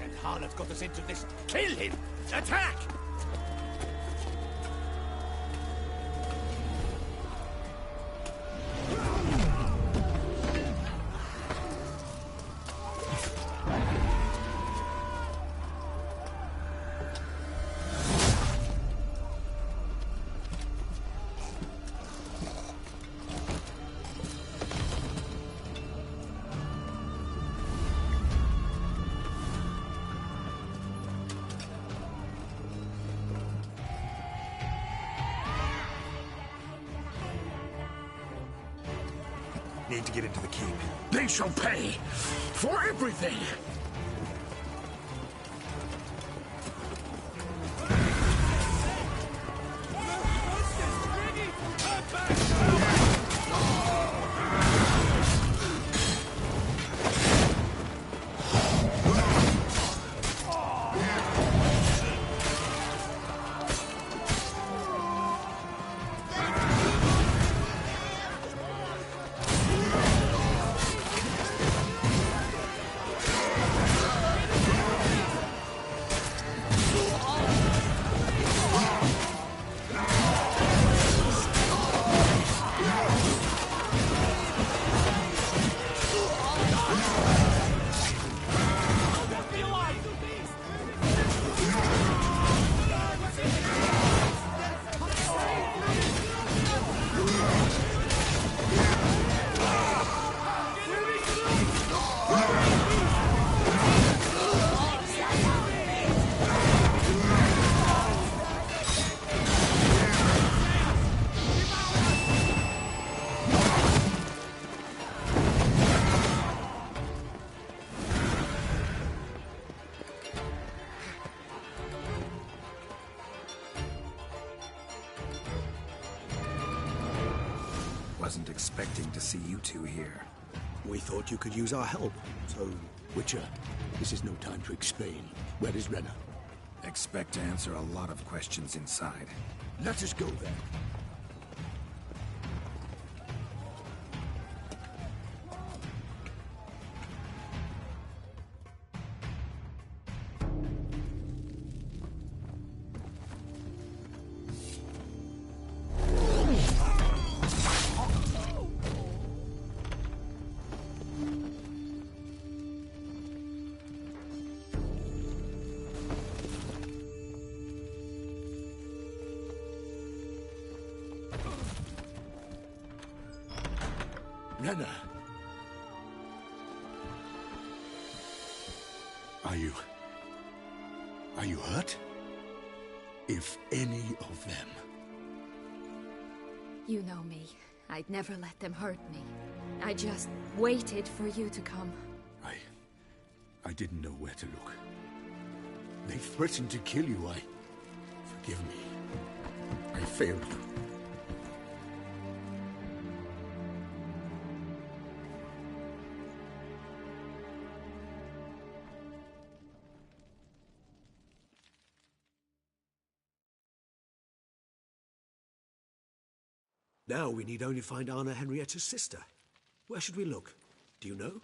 And Harlot got us into this. Kill him! Attack! Need to get into the keep. They shall pay for everything! Wasn't expecting to see you two here. We thought you could use our help, so... Witcher, this is no time to explain. Where is Renna? Expect to answer a lot of questions inside. Let us go then. Renna! Are you hurt? If any of them... You know me. I'd never let them hurt me. I just waited for you to come. I didn't know where to look. They threatened to kill you. Forgive me. I failed you. Now we need only find Anna Henrietta's sister. Where should we look? Do you know?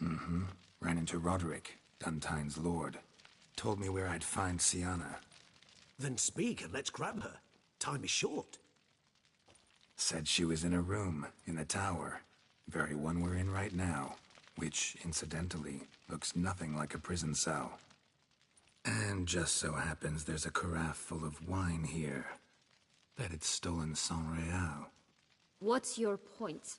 Mm-hmm. Ran into Roderick, Duntine's lord. Told me where I'd find Sienna. Then speak and let's grab her. Time is short. Said she was in a room in the tower. Very one we're in right now. Which, incidentally, looks nothing like a prison cell. And just so happens there's a carafe full of wine here. Bet it's stolen San Real. What's your point?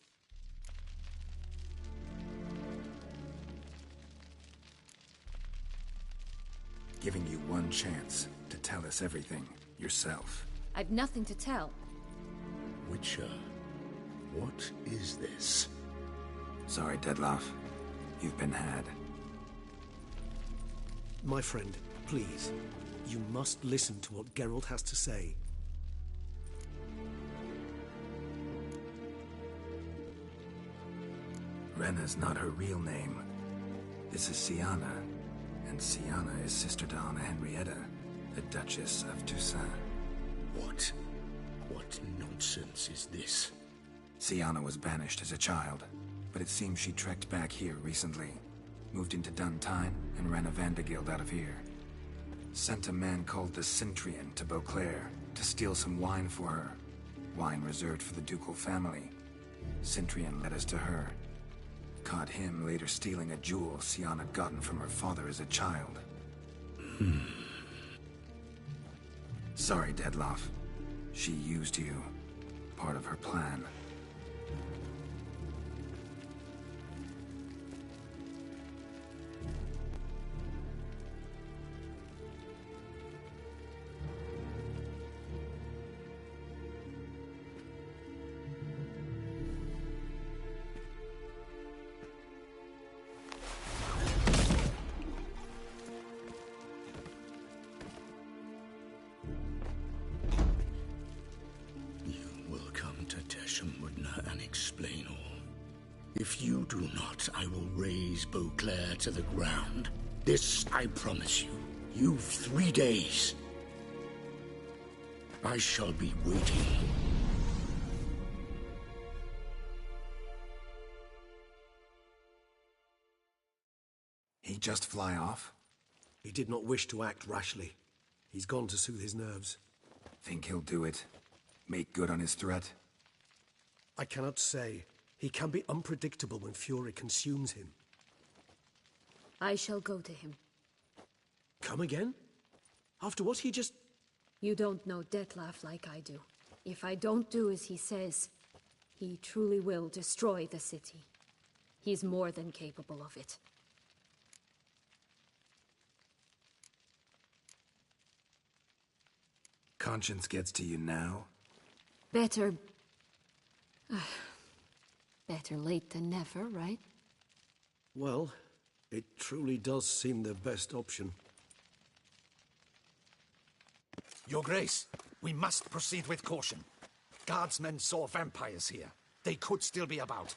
Giving you one chance to tell us everything yourself. I've nothing to tell. Witcher, what is this? Sorry, Dettlaff. You've been had. My friend, please. You must listen to what Geralt has to say. Renna's not her real name. This is Sienna. And Sienna is sister to Anna Henrietta, the Duchess of Toussaint. What nonsense is this? Sienna was banished as a child, but it seems she trekked back here recently. Moved into Duntine and ran a Vandergild out of here. Sent a man called the Cintrian to Beauclair to steal some wine for her. Wine reserved for the ducal family. Cintrian led us to her. Caught him later stealing a jewel Sienna had gotten from her father as a child. Sorry, Dettlaff. She used you. Part of her plan. If you do not, I will raze Beauclair to the ground. This I promise you. You've 3 days. I shall be waiting. He just fly off? He did not wish to act rashly. He's gone to soothe his nerves. Think he'll do it? Make good on his threat? I cannot say. He can be unpredictable when fury consumes him. I shall go to him. Come again? After what he just... You don't know Dettlaff like I do. If I don't do as he says, he truly will destroy the city. He's more than capable of it. Conscience gets to you now? Better... better late than never, right? Well, it truly does seem the best option. Your Grace, we must proceed with caution. Guardsmen saw vampires here. They could still be about.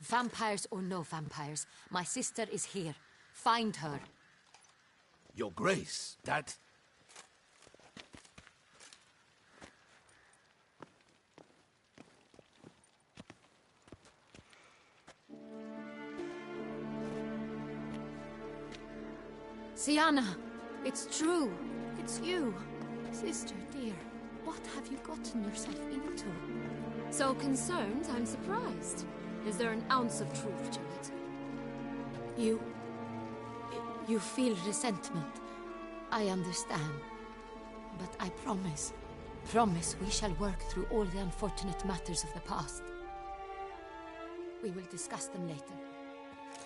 Vampires or no vampires, my sister is here. Find her. Your Grace, that... Sienna, it's true. It's you. Sister, dear, what have you gotten yourself into? So concerned, I'm surprised. Is there an ounce of truth to it? You feel resentment. I understand. But I promise we shall work through all the unfortunate matters of the past. We will discuss them later.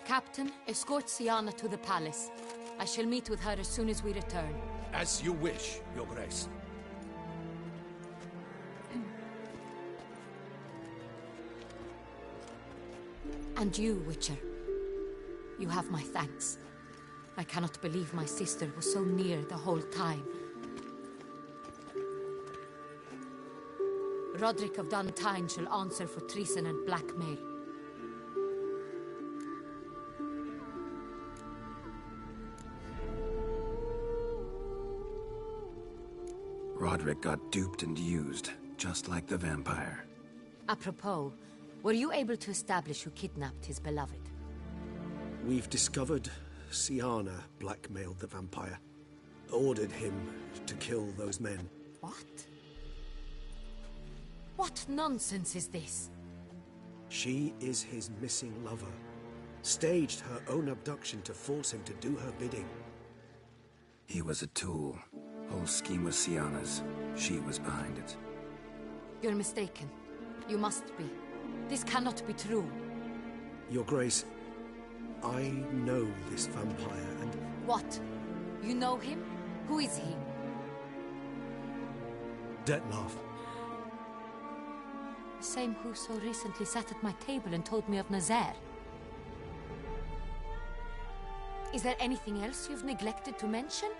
Captain, escort Sienna to the palace. I shall meet with her as soon as we return. As you wish, Your Grace. And you, Witcher. You have my thanks. I cannot believe my sister was so near the whole time. Roderick of Dun Tyne shall answer for treason and blackmail. Roderick got duped and used, just like the vampire. Apropos, were you able to establish who kidnapped his beloved? We've discovered Sienna blackmailed the vampire. Ordered him to kill those men. What? What nonsense is this? She is his missing lover. Staged her own abduction to force him to do her bidding. He was a tool. Whole scheme was Sienna's. She was behind it. You're mistaken. You must be. This cannot be true. Your Grace, I know this vampire and... What? You know him? Who is he? Detlef. The same who so recently sat at my table and told me of Nazaire. Is there anything else you've neglected to mention?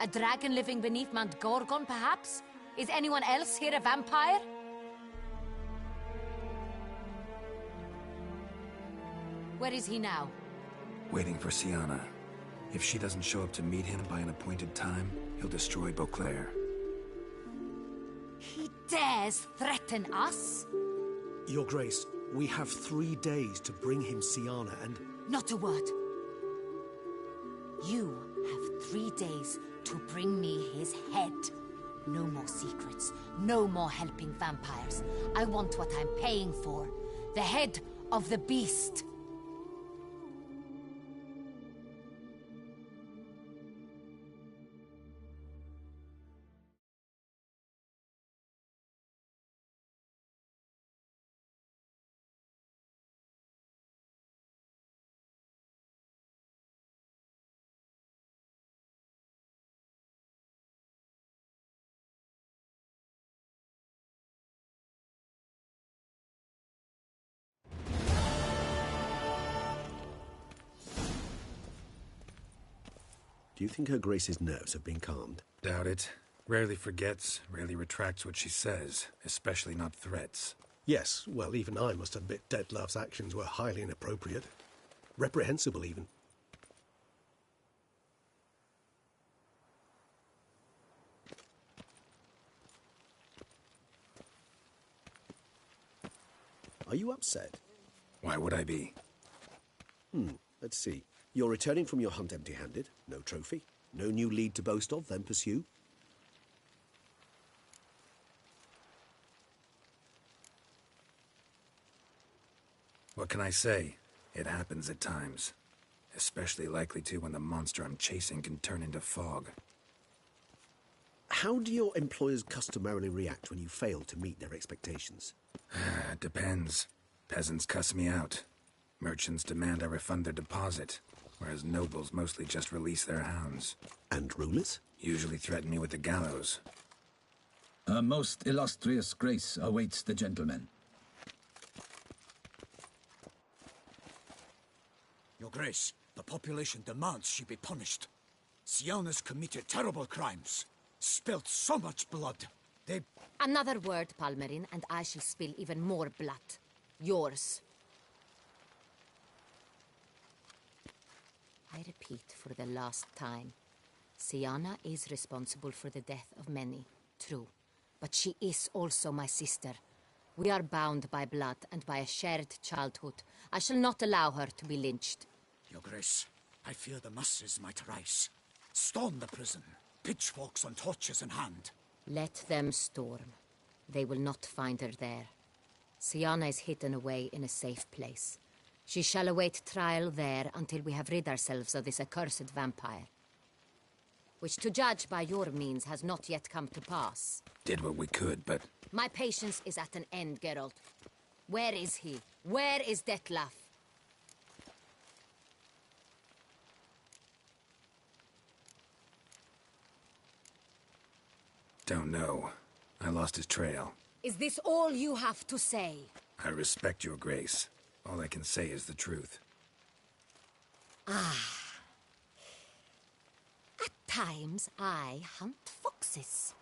A dragon living beneath Mount Gorgon, perhaps? Is anyone else here a vampire? Where is he now? Waiting for Sienna. If she doesn't show up to meet him by an appointed time, he'll destroy Beauclair. He dares threaten us? Your Grace, we have 3 days to bring him Sienna and... Not a word. You have 3 days to bring me his head. No more secrets. No more helping vampires. I want what I'm paying for. The head of the beast. Do you think Her Grace's nerves have been calmed? Doubt it. Rarely forgets, rarely retracts what she says, especially not threats. Yes, well, even I must admit Detlef's actions were highly inappropriate. Reprehensible, even. Are you upset? Why would I be? Let's see. You're returning from your hunt empty-handed. No trophy. No new lead to boast of, then pursue. What can I say? It happens at times. Especially likely to when the monster I'm chasing can turn into fog. How do your employers customarily react when you fail to meet their expectations? Depends. Peasants cuss me out. Merchants demand I refund their deposit, whereas nobles mostly just release their hounds. And rulers? Usually threaten me with the gallows. Her most illustrious grace awaits the gentleman. Your Grace, the population demands she be punished. Sienna's committed terrible crimes. Spilt so much blood. They... Another word, Palmerin, and I shall spill even more blood. Yours. I repeat for the last time. Sienna is responsible for the death of many, true. But she is also my sister. We are bound by blood and by a shared childhood. I shall not allow her to be lynched. Your Grace, I fear the masses might rise. Storm the prison, pitchforks and torches in hand. Let them storm. They will not find her there. Sienna is hidden away in a safe place. She shall await trial there until we have rid ourselves of this accursed vampire. Which, to judge by your means, has not yet come to pass. Did what we could, but... My patience is at an end, Geralt. Where is he? Where is Detlef? Don't know. I lost his trail. Is this all you have to say? I respect your grace. All I can say is the truth. Ah. At times, I hunt foxes.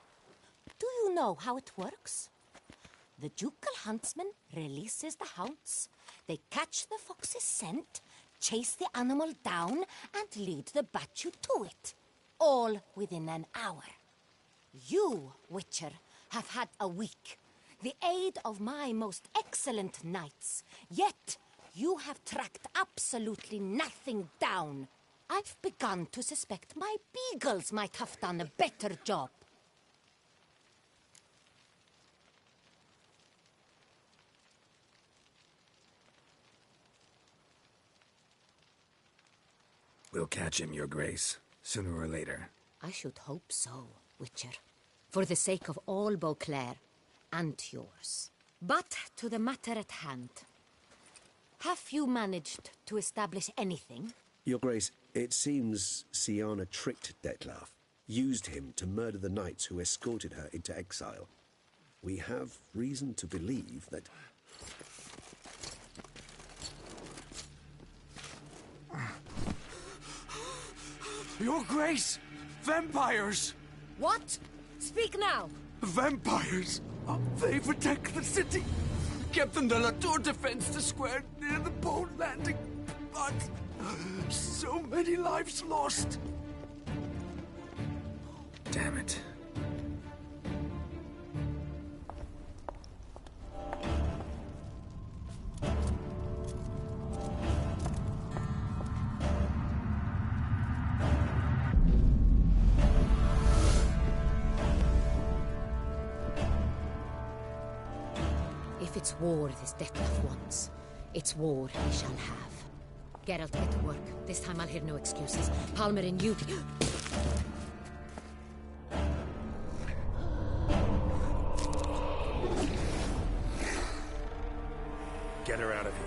Do you know how it works? The ducal huntsman releases the hounds. They catch the fox's scent, chase the animal down, and lead the battue to it. All within an hour. You, Witcher, have had a week. The aid of my most excellent knights. Yet, you have tracked absolutely nothing down. I've begun to suspect my beagles might have done a better job. We'll catch him, your grace, sooner or later. I should hope so, Witcher. For the sake of all Beauclair, and yours. But to the matter at hand. Have you managed to establish anything? Your Grace, it seems Syanna tricked Detlef, used him to murder the knights who escorted her into exile. We have reason to believe that... Your Grace! Vampires! What? Speak now! Vampires! They protect the city! Captain de la Tour defends the square near the boat landing, but so many lives lost! Damn it. If it's war this Detlef wants, it's war he shall have. Geralt, get to work. This time I'll hear no excuses. Palmer and you... Get her out of here.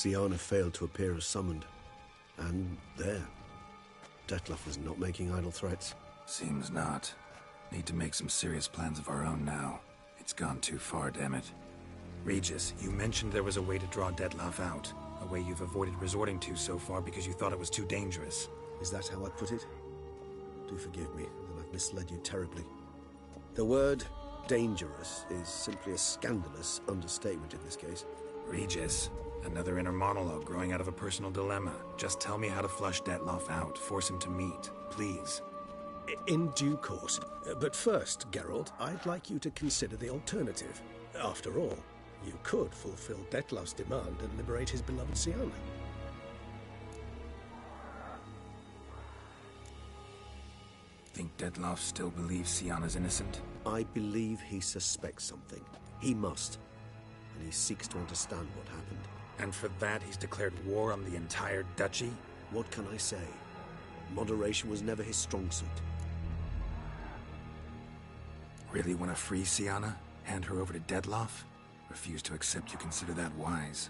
Syanna failed to appear as summoned. And there. Detlef was not making idle threats. Seems not. Need to make some serious plans of our own now. It's gone too far, damn it. Regis, you mentioned there was a way to draw Detlef out. A way you've avoided resorting to so far because you thought it was too dangerous. Is that how I put it? Do forgive me that I've misled you terribly. The word dangerous is simply a scandalous understatement in this case. Regis, another inner monologue growing out of a personal dilemma. Just tell me how to flush Detlef out. Force him to meet, please. In due course. But first, Geralt, I'd like you to consider the alternative. After all, you could fulfill Detlef's demand and liberate his beloved Syanna. Think Dettlaff still believes Sienna's innocent? I believe he suspects something. He must. And he seeks to understand what happened. And for that, he's declared war on the entire duchy? What can I say? Moderation was never his strong suit. Really want to free Sienna? Hand her over to Dettlaff? Refuse to accept you consider that wise.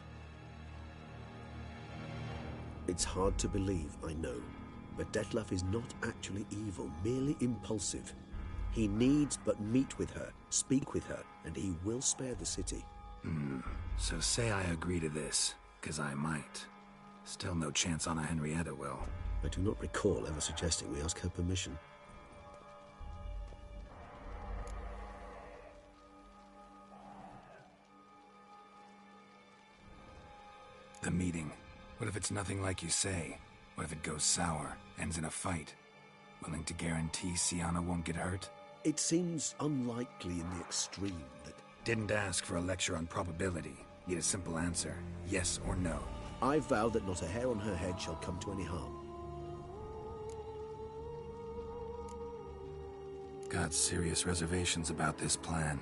It's hard to believe, I know. But Dettlaff is not actually evil, merely impulsive. He needs but meet with her, speak with her, and he will spare the city. So say I agree to this, 'cause I might. Still no chance Anna Henrietta will. I do not recall ever suggesting we ask her permission. The meeting. What if it's nothing like you say? What if it goes sour, ends in a fight? Willing to guarantee Sienna won't get hurt? It seems unlikely in the extreme that... Didn't ask for a lecture on probability. Need a simple answer. Yes or no. I vow that not a hair on her head shall come to any harm. Got serious reservations about this plan.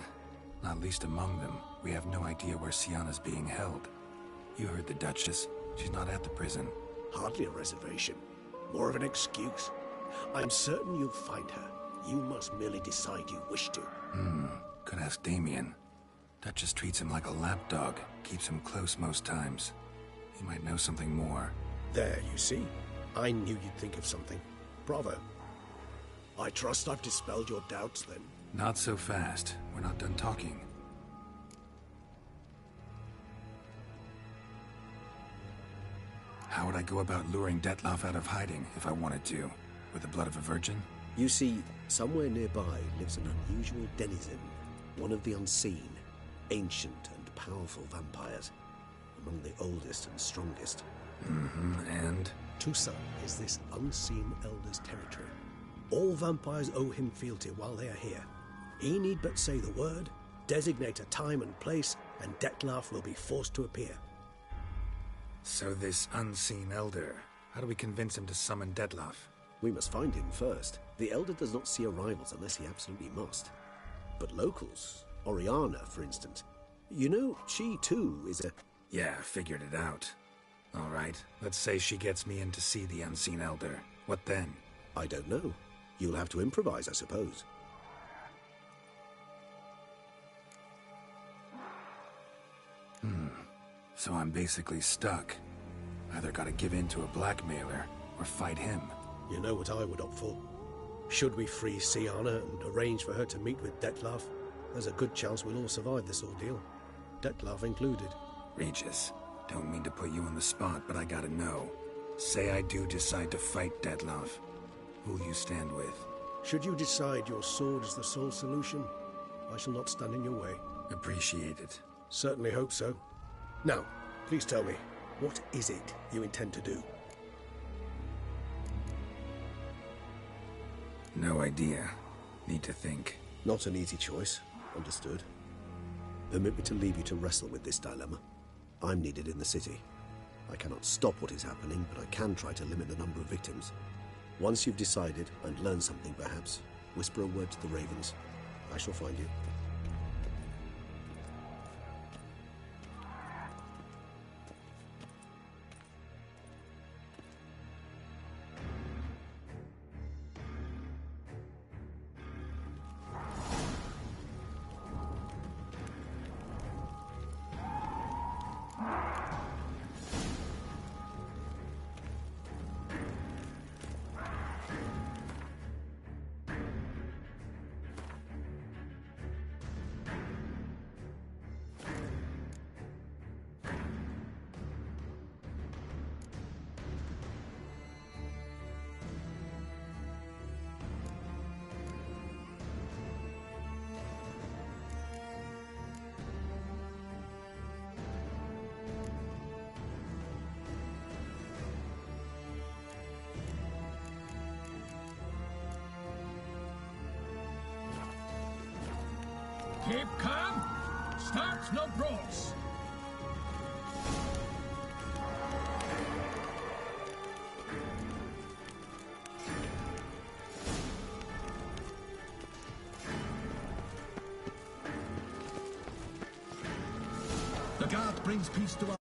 Not least among them, we have no idea where Sienna's being held. You heard the Duchess. She's not at the prison. Hardly a reservation. More of an excuse. I'm certain you'll find her. You must merely decide you wish to. Could ask Damien. Duchess treats him like a lapdog. Keeps him close most times. He might know something more. There, you see? I knew you'd think of something. Bravo. I trust I've dispelled your doubts, then. Not so fast. We're not done talking. How would I go about luring Dettlaff out of hiding if I wanted to? With the blood of a virgin? You see, somewhere nearby lives an unusual denizen. One of the unseen, ancient and powerful vampires. Among the oldest and strongest. And? Toussaint is this unseen elder's territory. All vampires owe him fealty while they are here. He need but say the word, designate a time and place, and Dettlaff will be forced to appear. So this unseen elder, how do we convince him to summon Dettlaff? We must find him first. The elder does not see arrivals unless he absolutely must. But locals, Oriana, for instance, you know, she too is a... Yeah, figured it out. All right, let's say she gets me in to see the unseen elder. What then? I don't know. You'll have to improvise, I suppose. So I'm basically stuck. Either gotta give in to a blackmailer, or fight him. You know what I would opt for. Should we free Sienna and arrange for her to meet with Dettlaff, there's a good chance we'll all survive this ordeal. Dettlaff included. Regis, don't mean to put you on the spot, but I gotta know. Say I do decide to fight Dettlaff. Who'll you stand with? Should you decide your sword is the sole solution, I shall not stand in your way. Appreciate it. Certainly hope so. Now, please tell me, what is it you intend to do? No idea. Need to think. Not an easy choice. Understood. Permit me to leave you to wrestle with this dilemma. I'm needed in the city. I cannot stop what is happening, but I can try to limit the number of victims. Once you've decided, and learned something perhaps, whisper a word to the ravens. I shall find you. Keep calm. Start no brawls. God brings peace to our